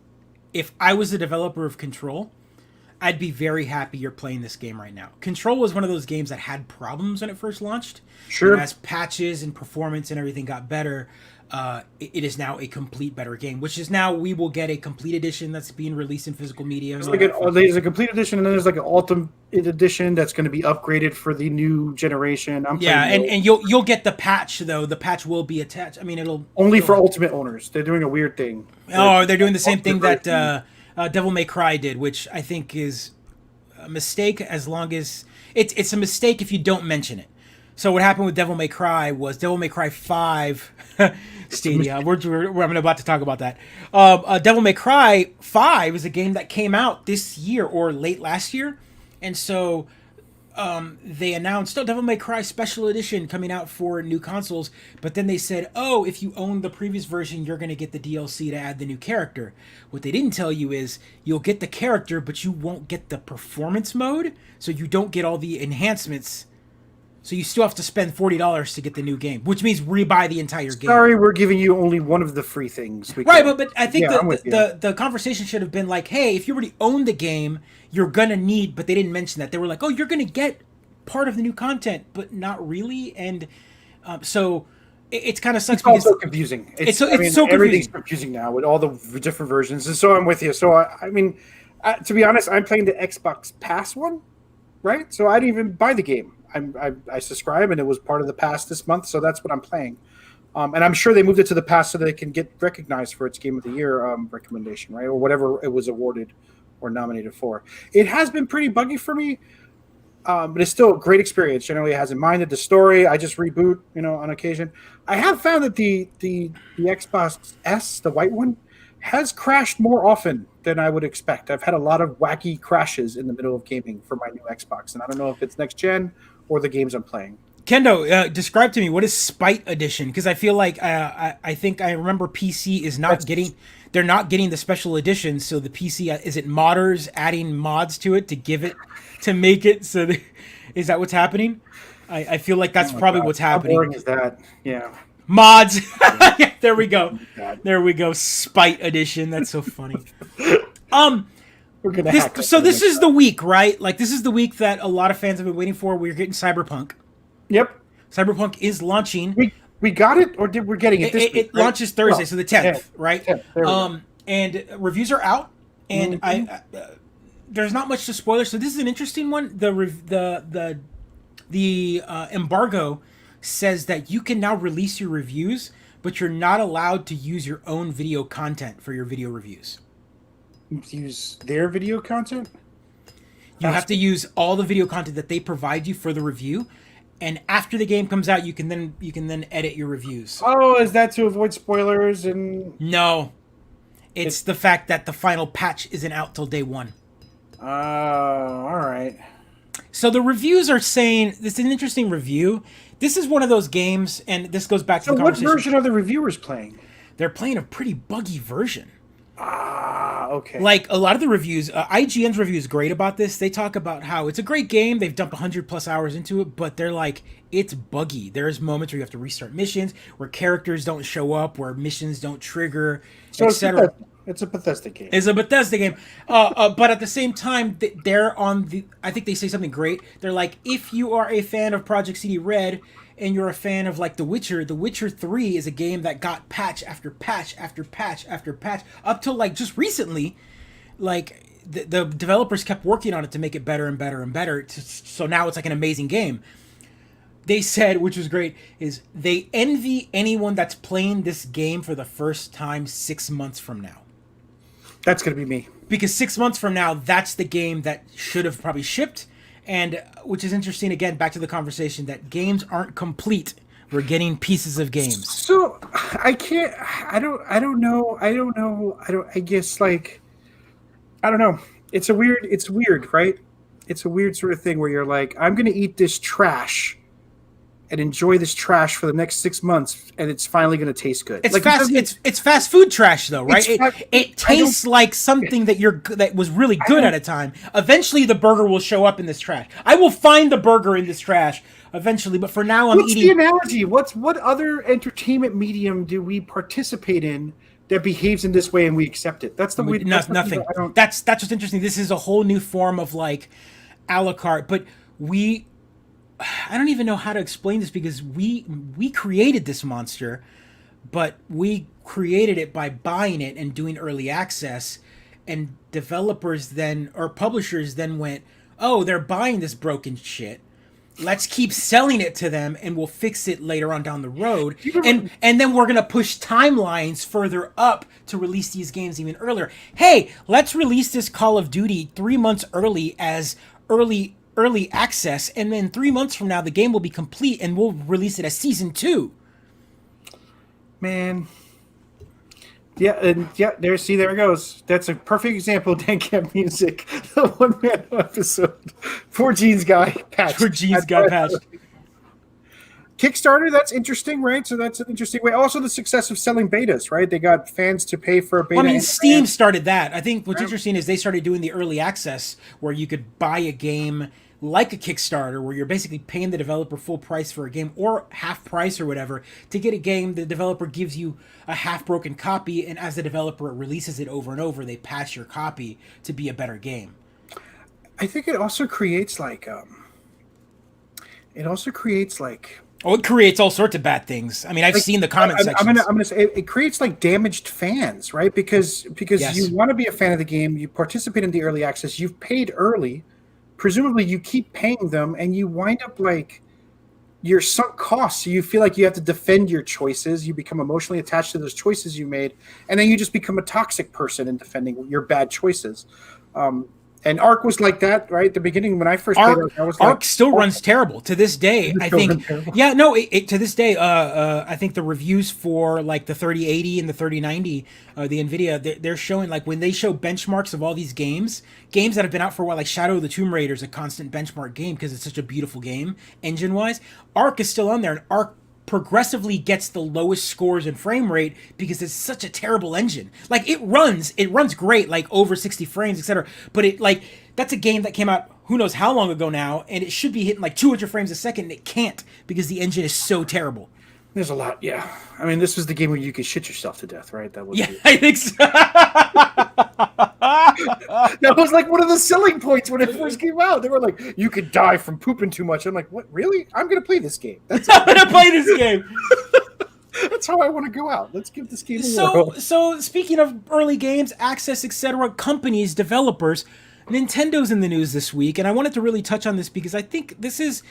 if I was a developer of Control, I'd be very happy you're playing this game right now. Control was one of those games that had problems when it first launched. Sure. And as patches and performance and everything got better, it is now a complete better game, which is now we will get a complete edition that's being released in physical media. There's a complete edition, and then there's like an ultimate edition that's going to be upgraded for the new generation. And you'll get the patch though. The patch will be attached. I mean, it'll for ultimate owners. They're doing a weird thing. They're doing the same thing that Devil May Cry did, which I think is a mistake. As long as it's a mistake if you don't mention it. So what happened with Devil May Cry was Devil May Cry 5 Stadia. I'm about to talk about that. Devil May Cry 5 is a game that came out this year or late last year. And so they announced, Devil May Cry Special Edition coming out for new consoles. But then they said, if you own the previous version, you're going to get the DLC to add the new character. What they didn't tell you is you'll get the character, but you won't get the performance mode. So you don't get all the enhancements. So you still have to spend $40 to get the new game, which means rebuy the entire game. Sorry, we're giving you only one of the free things. Right, but I think the conversation should have been like, hey, if you already own the game, you're going to need, but they didn't mention that. They were like, you're going to get part of the new content, but not really. And so it's kind of sucks. It's also confusing. It's so confusing. Everything's confusing now with all the different versions. And so I'm with you. So, to be honest, I'm playing the Xbox Pass one, right? So I didn't even buy the game. I subscribe, and it was part of the pass this month, so that's what I'm playing. And I'm sure they moved it to the pass so they can get recognized for its Game of the Year recommendation, right, or whatever it was awarded or nominated for. It has been pretty buggy for me, but it's still a great experience. Generally, it hasn't minded the story. I just reboot, on occasion. I have found that the Xbox S, the white one, has crashed more often than I would expect. I've had a lot of wacky crashes in the middle of gaming for my new Xbox, and I don't know if it's next gen or the games I'm playing. Kendo, describe to me, what is Spite Edition? Because I feel like I think I remember PC is not they're not getting the special edition. So the PC, is it modders adding mods to it to make it so? Is that what's happening? I feel like that's probably what's happening. How boring is that? Yeah. Mods. There we go. There we go. Spite Edition. That's so funny. This is the week, right? Like, this is the week that a lot of fans have been waiting for. We're getting Cyberpunk. Yep. Cyberpunk is launching. We got it, or we're getting it this week? It launches Thursday, so the 10th, right? 10th. And reviews are out, and there's not much to spoiler. So this is an interesting one. The embargo says that you can now release your reviews, but you're not allowed to use your own video content for your video reviews. Use their video content? You have to use all the video content that they provide you for the review, and after the game comes out, you can then edit your reviews. Oh, is that to avoid spoilers and? No, it's the fact that the final patch isn't out till day one. All right. So the reviews are saying this is an interesting review. This is one of those games, and this goes back to the conversation. So what version are the reviewers playing? They're playing a pretty buggy version. okay. Like a lot of the reviews, IGN's review is great about this. They talk about how it's a great game. They've dumped 100 plus hours into it, but they're like, it's buggy. There's moments where you have to restart missions, where characters don't show up, where missions don't trigger, So etc. it's a Bethesda game. It's a Bethesda game, but at the same time, they're on the. I think they say something great. They're like, if you are a fan of Project CD Red and you're a fan of like The Witcher 3 is a game that got patch after patch after patch after patch up till like just recently. Like the developers kept working on it to make it better and better and better. So now it's like an amazing game. They said, which was great, is they envy anyone that's playing this game for the first time 6 months from now. That's going to be me. Because 6 months from now, that's the game that should have probably shipped. And which is interesting, again, back to the conversation that games aren't complete. We're getting pieces of games. So I can't, I don't know. I guess like, I don't know. It's weird, right? It's a weird sort of thing where you're like, I'm going to eat this trash and enjoy this trash for the next 6 months, and it's finally going to taste good. It's like, fast. It's fast food trash, though, right? It tastes like something that was really good at a time. Eventually, the burger will show up in this trash. I will find the burger in this trash eventually, but for now, I'm eating. What's the analogy? What other entertainment medium do we participate in that behaves in this way and we accept it? That's the way. Nothing. That's what's interesting. This is a whole new form of like a la carte, but I don't even know how to explain this because we created this monster, but we created it by buying it and doing early access, and developers then or publishers then went, oh, they're buying this broken shit. Let's keep selling it to them and we'll fix it later on down the road. And then we're going to push timelines further up to release these games even earlier. Hey, let's release this Call of Duty 3 months early as early access, and then 3 months from now the game will be complete and we'll release it as season 2. Man. Yeah, and there it goes. That's a perfect example of Dan Camp Music, the one man episode. Poor Gene's guy patched. Kickstarter, that's interesting, right? So that's an interesting way. Also the success of selling betas, right? They got fans to pay for a beta. Well, I mean, Steam started that. I think what's interesting is they started doing the early access where you could buy a game like a Kickstarter where you're basically paying the developer full price for a game or half price or whatever. To get a game, the developer gives you a half broken copy, and as the developer releases it over and over, they patch your copy to be a better game. I think it also creates like Oh, it creates all sorts of bad things. I mean, I've seen the comment sections. I'm gonna say it creates like damaged fans, right? Because Yes. you want to be a fan of the game, you participate in the early access, you've paid early, presumably you keep paying them, and you wind up like your sunk costs. So you feel like you have to defend your choices. You become emotionally attached to those choices you made, and then you just become a toxic person in defending your bad choices. And Ark was like that, right? At the beginning, when I first played Ark, I was like, Ark still runs terrible to this day. I think. Yeah, no, to this day, I think the reviews for like the 3080 and the 3090, the Nvidia, they're showing like when they show benchmarks of all these games that have been out for a while, like Shadow of the Tomb Raider is a constant benchmark game because it's such a beautiful game engine-wise. Ark is still on there, and Ark progressively gets the lowest scores in frame rate because it's such a terrible engine. Like it runs great, like over 60 frames, etc. But it like that's a game that came out who knows how long ago now, and it should be hitting like 200 frames a second, and it can't because the engine is so terrible. There's a lot, yeah. I mean, this was the game where you could shit yourself to death, right? That was I think so. That was like one of the selling points when it first came out. They were like, you could die from pooping too much. I'm like, what, really? I'm going to play this game. I'm going to play this game. That's how I want to go out. Let's give this game a whirl. So speaking of early games, access, etc., companies, developers, Nintendo's in the news this week, and I wanted to really touch on this because I think this is...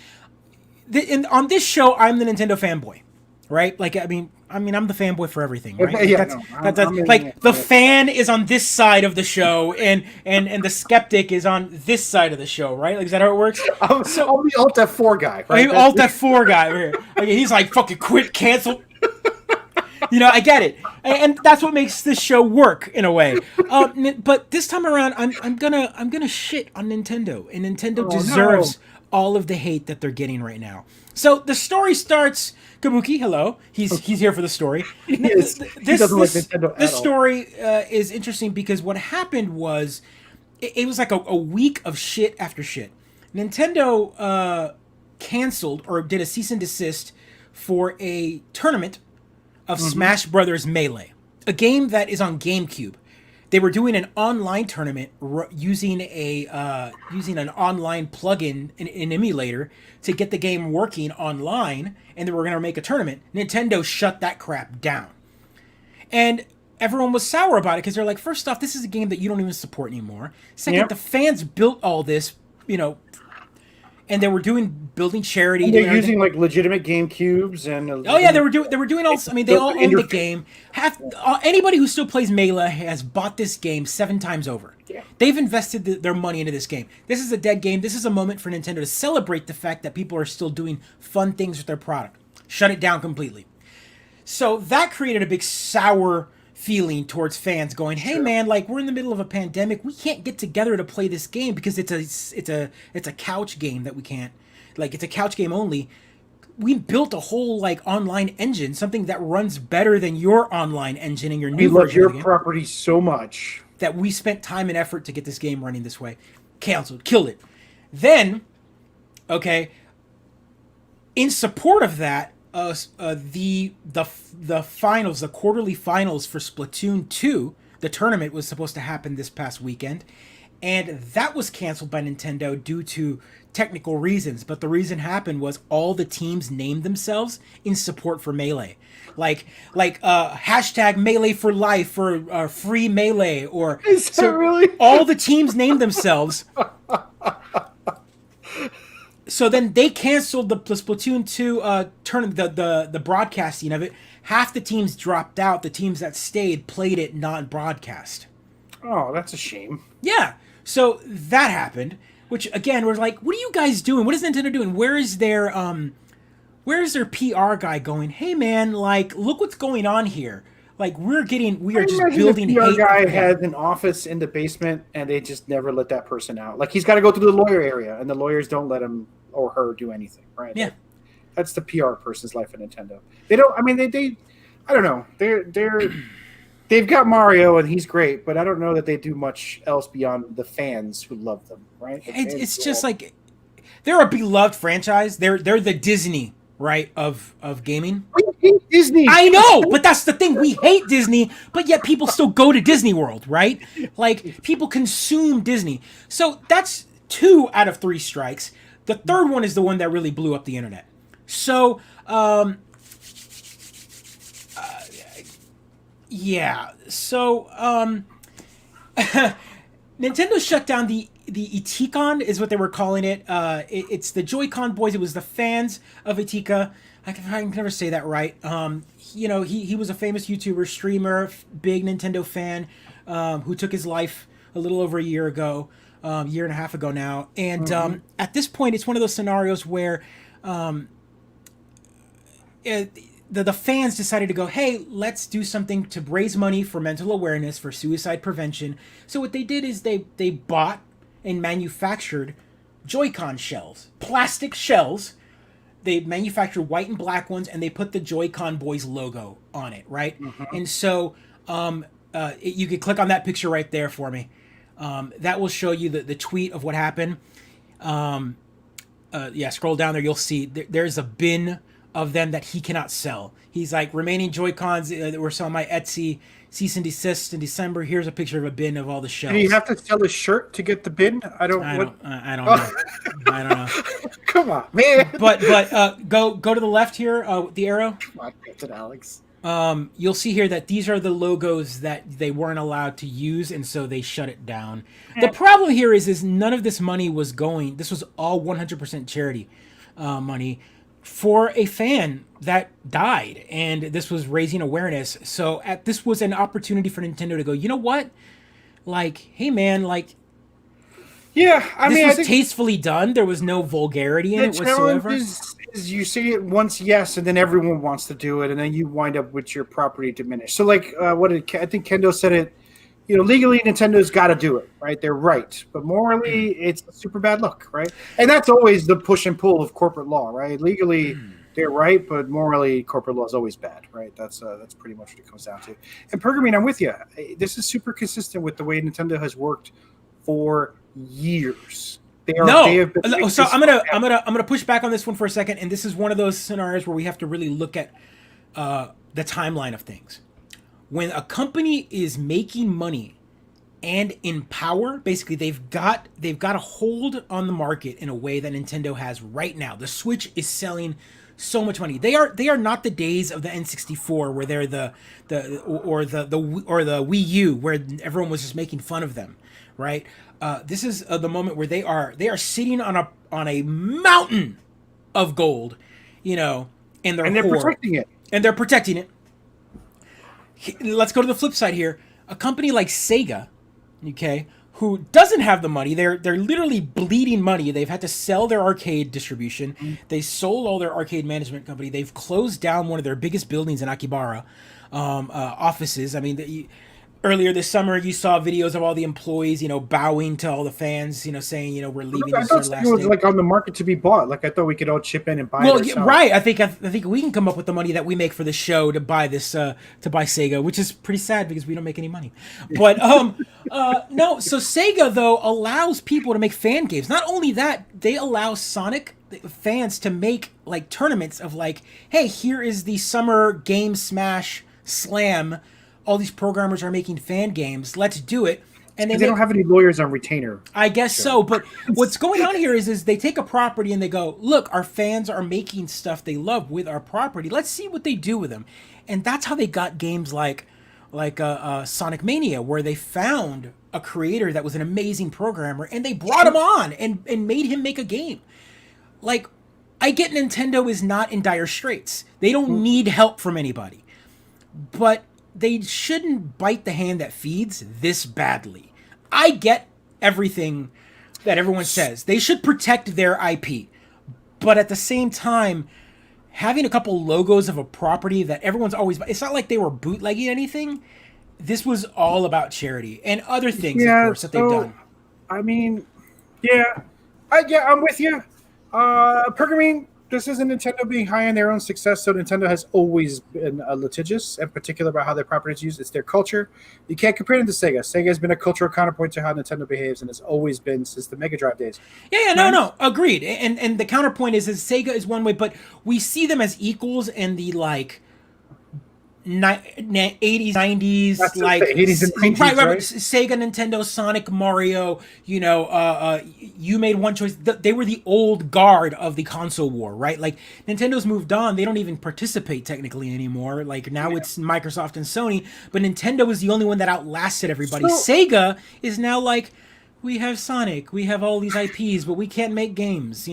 on this show, I'm the Nintendo fanboy. Right? Like, I mean, I'm the fanboy for everything, right? Yeah, the fan is on this side of the show, and the skeptic is on this side of the show, right? Like, is that how it works? I'm the Alt F4 guy, right? I'm Alt F4 guy right here. Like, he's like, fucking quit, cancel. You know, I get it, and that's what makes this show work in a way. But this time around, I'm gonna shit on Nintendo, and Nintendo deserves all of the hate that they're getting right now. So the story starts. Kabuki, hello. He's here for the story. He is. He doesn't like Nintendo at all. This story is interesting because what happened was it was like a week of shit after shit. Nintendo canceled or did a cease and desist for a tournament of Smash Brothers Melee, a game that is on GameCube. They were doing an online tournament using an online plugin, an emulator, to get the game working online, and they were going to make a tournament. Nintendo shut that crap down. And everyone was sour about it because they're like, first off, this is a game that you don't even support anymore. Second, the fans built all this, and they were building charity. And they're using like legitimate GameCubes and. They were doing all. I mean, they all own the game. Anybody who still plays Melee has bought this game 7 times over. Yeah. They've invested their money into this game. This is a dead game. This is a moment for Nintendo to celebrate the fact that people are still doing fun things with their product. Shut it down completely. So that created a big sour feeling towards fans going, hey man, like we're in the middle of a pandemic, we can't get together to play this game because it's a couch game that we can't, like, it's a couch game only. We built a whole like online engine, something that runs better than your online engine and your new version. We love your property so much that we spent time and effort to get this game running this way. Canceled, killed it. Then, in support of that, the finals, the quarterly finals for Splatoon 2, the tournament was supposed to happen this past weekend, and that was canceled by Nintendo due to technical reasons. But the reason happened was all the teams named themselves in support for Melee, like hashtag Melee for life or free Melee, or is that really? All the teams named themselves. So then they canceled the Splatoon 2 tournament, the broadcasting of it. Half the teams dropped out. The teams that stayed played it non-broadcast. Oh, that's a shame. Yeah. So that happened, which again, we're like, what are you guys doing? What is Nintendo doing? Where is their PR guy going? Hey man, like, look what's going on here. Like, we are just building hate. The PR guy had an office in the basement, and they just never let that person out. Like, he's got to go through the lawyer area, and the lawyers don't let him or her do anything, right? Yeah, that's the PR person's life at Nintendo. They don't. I mean, they I don't know. They've got Mario, and he's great, but I don't know that they do much else beyond the fans who love them, right? It's just like they're a beloved franchise. They're the Disney, right, of gaming. We hate Disney. I know, but that's the thing. We hate Disney, but yet people still go to Disney World, right? Like, people consume Disney. So that's 2 out of 3 strikes. The third one is the one that really blew up the internet. So, yeah. So, Nintendo shut down the Itikon, is what they were calling it. It's the Joy-Con boys. It was the fans of Itika. I can never say that right. He was a famous YouTuber, streamer, big Nintendo fan, who took his life a little over a year ago, year and a half ago now. And at this point, it's one of those scenarios where the fans decided to go, hey, let's do something to raise money for mental awareness, for suicide prevention. So what they did is they bought and manufactured Joy-Con shells, plastic shells. They manufactured white and black ones, and they put the Joy-Con Boys logo on it, right? Mm-hmm. And so you could click on that picture right there for me. That will show you the tweet of what happened. Scroll down there. You'll see there's a bin of them that he cannot sell. He's like, remaining Joy-Cons that were selling my Etsy, cease and desist in December. Here's a picture of a bin of all the shells. Do you have to sell a shirt to get the bin? I don't know. I don't know. Come on, man. But go to the left here, the arrow. Come on, Captain Alex. You'll see here that these are the logos that they weren't allowed to use, and so they shut it down. The problem here is none of this money was going. This was all 100% charity money for a fan that died, and this was raising awareness. So this was an opportunity for Nintendo to go, you know what? Like, hey man, like, yeah, I think tastefully done. There was no vulgarity in it whatsoever. The challenge is you say it once, yes, and then everyone wants to do it, and then you wind up with your property diminished. So, like, I think Kendo said it legally Nintendo's got to do it, right? They're right, but morally it's a super bad look, right? And that's always the push and pull of corporate law, right? Legally they're right, but morally corporate law is always bad, right? That's pretty much what it comes down to. And Pergamene, I'm with you. This is super consistent with the way Nintendo has worked for years. They have been so I'm gonna push back on this one for a second, and this is one of those scenarios where we have to really look at the timeline of things. When a company is making money and in power, basically they've got a hold on the market in a way that Nintendo has right now. The Switch is selling so much money. They are not the days of the N64 where they're the Wii U where everyone was just making fun of them, right? This is the moment where they are sitting on a mountain of gold, and they're protecting it. And they're protecting it. Let's go to the flip side here. A company like Sega, okay, who doesn't have the money, they're literally bleeding money. They've had to sell their arcade distribution. They sold all their arcade management company. They've closed down one of their biggest buildings in Akihabara offices. I mean, earlier this summer, you saw videos of all the employees, bowing to all the fans, saying, we're leaving. I thought it was like on the market to be bought. Like I thought we could all chip in and buy. Well, it right. I think we can come up with the money that we make for the show to buy this to buy Sega, which is pretty sad because we don't make any money. But no. So Sega though allows people to make fan games. Not only that, they allow Sonic fans to make like tournaments of like, hey, here is the Summer Game Smash Slam. All these programmers are making fan games. Let's do it. And they don't have any lawyers on retainer. I guess so. But what's going on here is they take a property and they go, look, our fans are making stuff they love with our property. Let's see what they do with them. And that's how they got games like Sonic Mania, where they found a creator that was an amazing programmer and they brought him on and made him make a game. Like, I get Nintendo is not in dire straits. They don't need help from anybody. But they shouldn't bite the hand that feeds this badly. I get everything that everyone says. They should protect their IP. But at the same time, having a couple logos of a property that everyone's always... It's not like they were bootlegging anything. This was all about charity and other things, of course, that they've done. I mean, I'm with you. Pergamene, this isn't Nintendo being high on their own success, so Nintendo has always been litigious and particular about how their property is used. It's their culture. You can't compare them to Sega. Sega has been a cultural counterpoint to how Nintendo behaves, and has always been since the Mega Drive days. No, agreed. And the counterpoint is Sega is one way, but we see them as equals in the, like, 80s, 90s, that's like 80s and 90s, right? Sega, Nintendo, Sonic, Mario. You made one choice. They were the old guard of the console war, right? Like Nintendo's moved on; they don't even participate technically anymore. Like now it's Microsoft and Sony, but Nintendo is the only one that outlasted everybody. Sega is now like, we have Sonic, we have all these IPs, but we can't make games.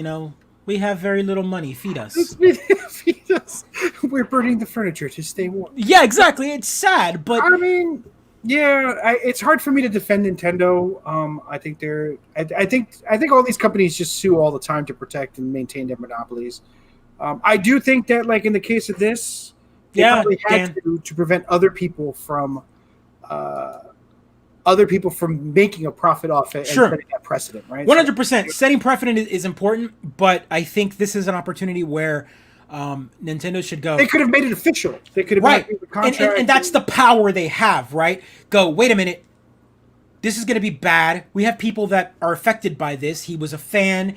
We have very little money. Feed us. Feed us. We're burning the furniture to stay warm. Yeah, exactly. It's sad, but I mean, it's hard for me to defend Nintendo. I think all these companies just sue all the time to protect and maintain their monopolies. I do think that, like in the case of this, they probably had to prevent other people from making a profit off it and setting that precedent, right? 100%. Setting precedent is important, but I think this is an opportunity where Nintendo should go. They could have made it official. They could have made the contract. And that's the power they have, right? Go, wait a minute. This is going to be bad. We have people that are affected by this. He was a fan.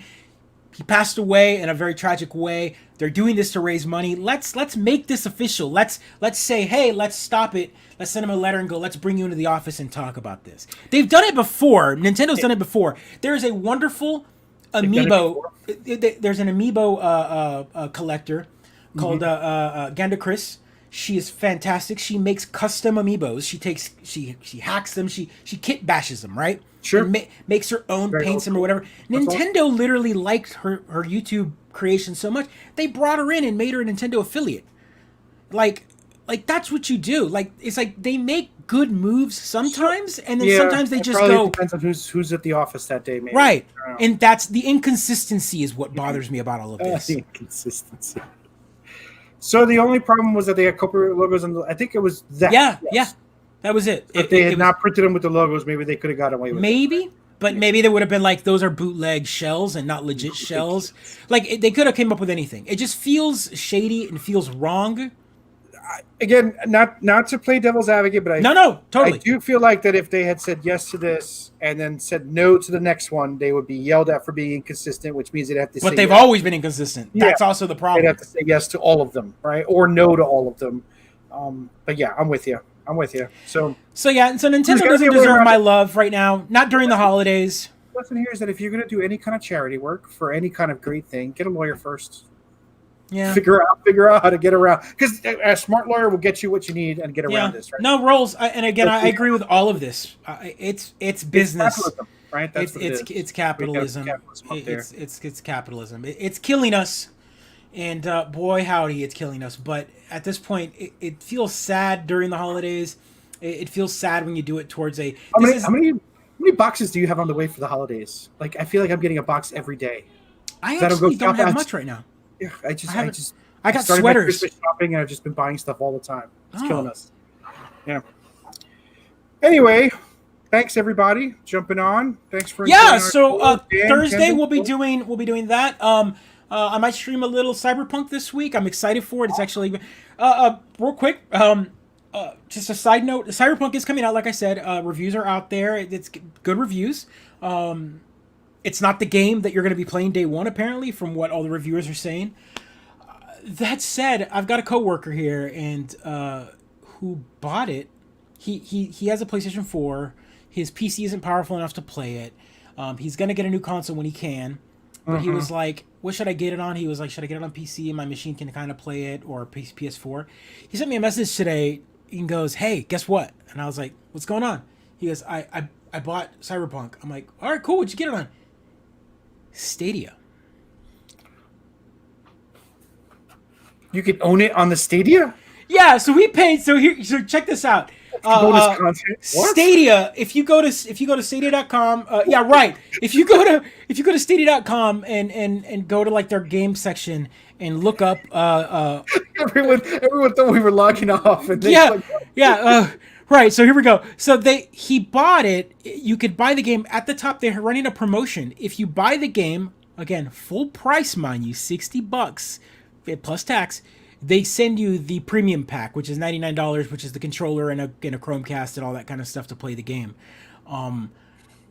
He passed away in a very tragic way. They're doing this to raise money. Let's make this official. Let's say, hey, let's stop it. Let's send him a letter and go, let's bring you into the office and talk about this. They've done it before. Nintendo's done it before. There is a wonderful amiibo. There's an amiibo collector called Ganda Chris. She is fantastic. She makes custom amiibos. She hacks them. She kit bashes them, right? Sure. Makes her own, paints them or whatever. Nintendo literally liked her YouTube creation so much, they brought her in and made her a Nintendo affiliate. Like that's what you do. Like, it's like they make good moves sometimes, and then sometimes they just go. Depends on who's at the office that day, maybe. Right, and that's the inconsistency is what bothers me about all of this. The inconsistency. So the only problem was that they had corporate logos on I think it was that. Yeah. That was it. If they had not printed them with the logos, maybe they could have got away with it. Maybe, but maybe they would have been like, those are bootleg shells and not legit shells. Like, they could have came up with anything. It just feels shady and feels wrong. Again, not to play devil's advocate, but totally. I do feel like that if they had said yes to this and then said no to the next one, they would be yelled at for being inconsistent, which means they'd have to say But they've yes. always been inconsistent. That's also the problem. They'd have to say yes to all of them, right? Or no to all of them. But yeah, I'm with you. So Nintendo doesn't deserve my love right now. Not during the holidays. Lesson here is that if you're going to do any kind of charity work for any kind of great thing, get a lawyer first. Yeah. Figure out how to get around, because a smart lawyer will get you what you need and get around this. Right? No, Rolls. And again, I agree with all of this. It's business, capitalism, right? It's capitalism. It's capitalism. It's killing us, and boy howdy, it's killing us. But at this point, it feels sad during the holidays. It feels sad when you do it towards a. How many boxes do you have on the way for the holidays? Like, I feel like I'm getting a box every day. I actually don't have much right now. Yeah, I got started sweaters. My Christmas shopping, and I've just been buying stuff all the time. It's killing us. Yeah. Anyway, thanks everybody jumping on. Thanks for So Thursday we'll be doing that. I might stream a little Cyberpunk this week. I'm excited for it. It's actually real quick. Just a side note: Cyberpunk is coming out. Like I said, reviews are out there. It's good reviews. It's not the game that you're going to be playing day one, apparently, from what all the reviewers are saying. That said, I've got a coworker here, and who bought it. He has a PlayStation 4. His PC isn't powerful enough to play it. He's going to get a new console when he can. But he was like, what should I get it on? He was like, should I get it on PC and my machine can kind of play it, or PS4? He sent me a message today. He goes, hey, guess what? And I was like, what's going on? He goes, I bought Cyberpunk. I'm like, all right, cool. What'd you get it on? Stadia. You can own it on the Stadia? Yeah, so we paid. So check this out. Bonus content. Stadia. If you go to Stadia.com, If you go to Stadia.com and go to like their game section and look up. Everyone thought we were logging off. And right. So here we go. So he bought it. You could buy the game at the top. They're running a promotion. If you buy the game, again, full price, mind you, $60 plus tax. They send you the premium pack, which is $99, which is the controller and a Chromecast and all that kind of stuff to play the game.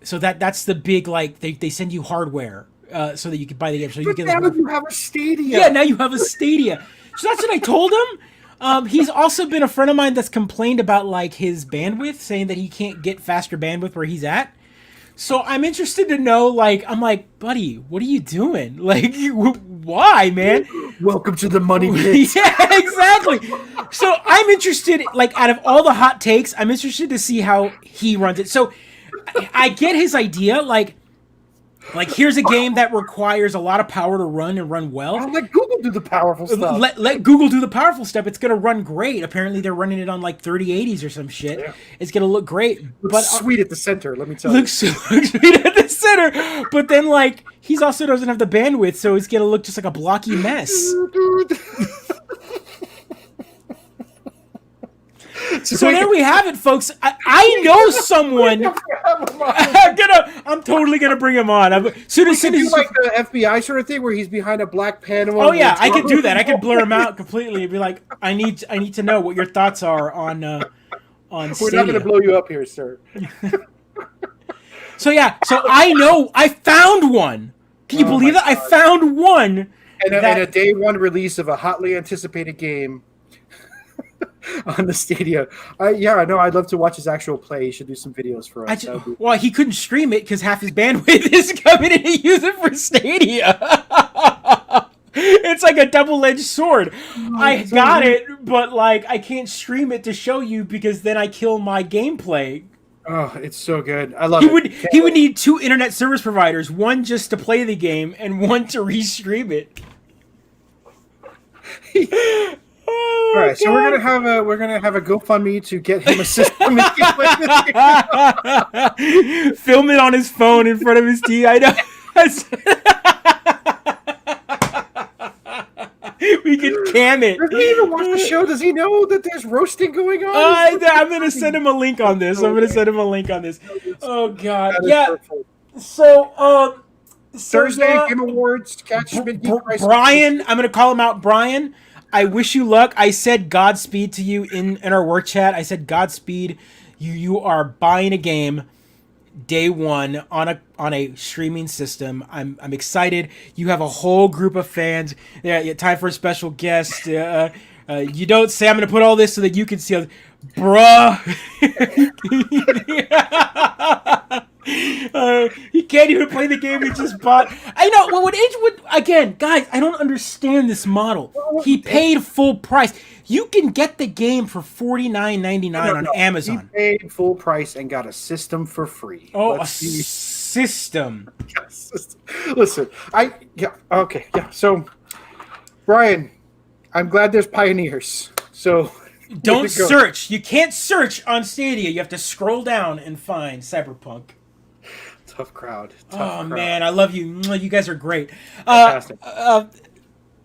So that's the big, like, they send you hardware so that you can buy the game. So you have a Stadia. Yeah, now you have a Stadia. So that's what I told him. He's also been a friend of mine that's complained about like his bandwidth, saying that he can't get faster bandwidth where he's at. So I'm interested to know, like, I'm like, buddy, what are you doing? Like, why, man? Welcome to the money pit. Yeah, exactly. So I'm interested, like, out of all the hot takes, I'm interested to see how he runs it. So I get his idea, like here's a game that requires a lot of power to run and run well. I'll let Google do the powerful stuff. Let Google do the powerful stuff. It's going to run great. Apparently they're running it on like 3080s or some shit. Yeah. It's going to look great. Looks sweet at the center, let me tell you. Looks sweet at the center. But then like he's also doesn't have the bandwidth, so it's going to look just like a blocky mess. So there we have it, folks. I know someone. I'm totally gonna bring him on. Soon as like the FBI sort of thing where he's behind a black panel. Oh yeah, I could do that. I could blur him out completely and be like, I need to know what your thoughts are on Stadia. We're not gonna blow you up here, sir. So I found one. Can you believe that? I found one. And a day one release of a hotly anticipated game. On the Stadia. I'd love to watch his actual play. He should do some videos for us. Well, he couldn't stream it because half his bandwidth is coming in to use it for Stadia. It's like a double-edged sword. I got it, but like I can't stream it to show you because then I kill my gameplay. Oh, it's so good. I love it. He would need 2 internet service providers, one just to play the game and one to restream it. All right, so we're gonna have a GoFundMe to get him a system. Film it on his phone in front of his TV. I know. We could can it. Does he even watch the show? Does he know that there's roasting going on? I'm gonna send him a link on this. Oh God, That is yeah. hurtful. So Thursday Game Awards. Catch Mid-Geek Crisis. Brian, I'm gonna call him out. Brian, I wish you luck. I said Godspeed to you in our work chat. I said Godspeed. You are buying a game day one on a streaming system. I'm excited. You have a whole group of fans. Yeah, time for a special guest. You don't say I'm gonna put all this so that you can see. Bruh. He can't even play the game he just bought. I know. Again, guys, I don't understand this model. He paid full price. You can get the game for $49.99 on Amazon. He paid full price and got a system for free. Oh, system. Yes. Listen, So, Brian, I'm glad there's pioneers. So don't search. You can't search on Stadia. You have to scroll down and find Cyberpunk. Tough crowd. Man, I love you. You guys are great. Fantastic.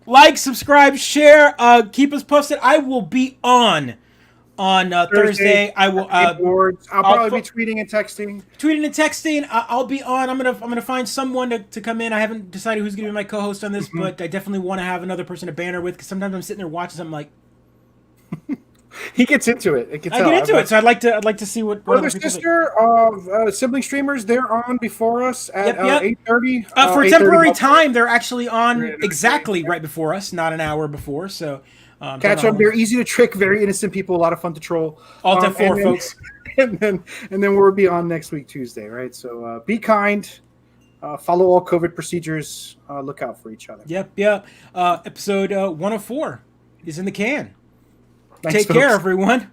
Like, subscribe, share. Keep us posted. I will be on Thursday. I will. I'll probably be tweeting and texting. I'll be on. I'm gonna find someone to come in. I haven't decided who's gonna be my co-host on this, but I definitely want to have another person to banter with. Because sometimes I'm sitting there watching something like. He gets into it. I get into it, so I'd like to see what. Brother sister of sibling streamers, they're on before us at 8:30. For a temporary time, they're actually on exactly right before us, not an hour before. So catch them. They're easy to trick, very innocent people, a lot of fun to troll. Alt F4, folks. And then we'll be on next week Tuesday, right? So be kind. Follow all COVID procedures. Look out for each other. Yep. Episode 104 is in the can. Thanks, Take care, everyone.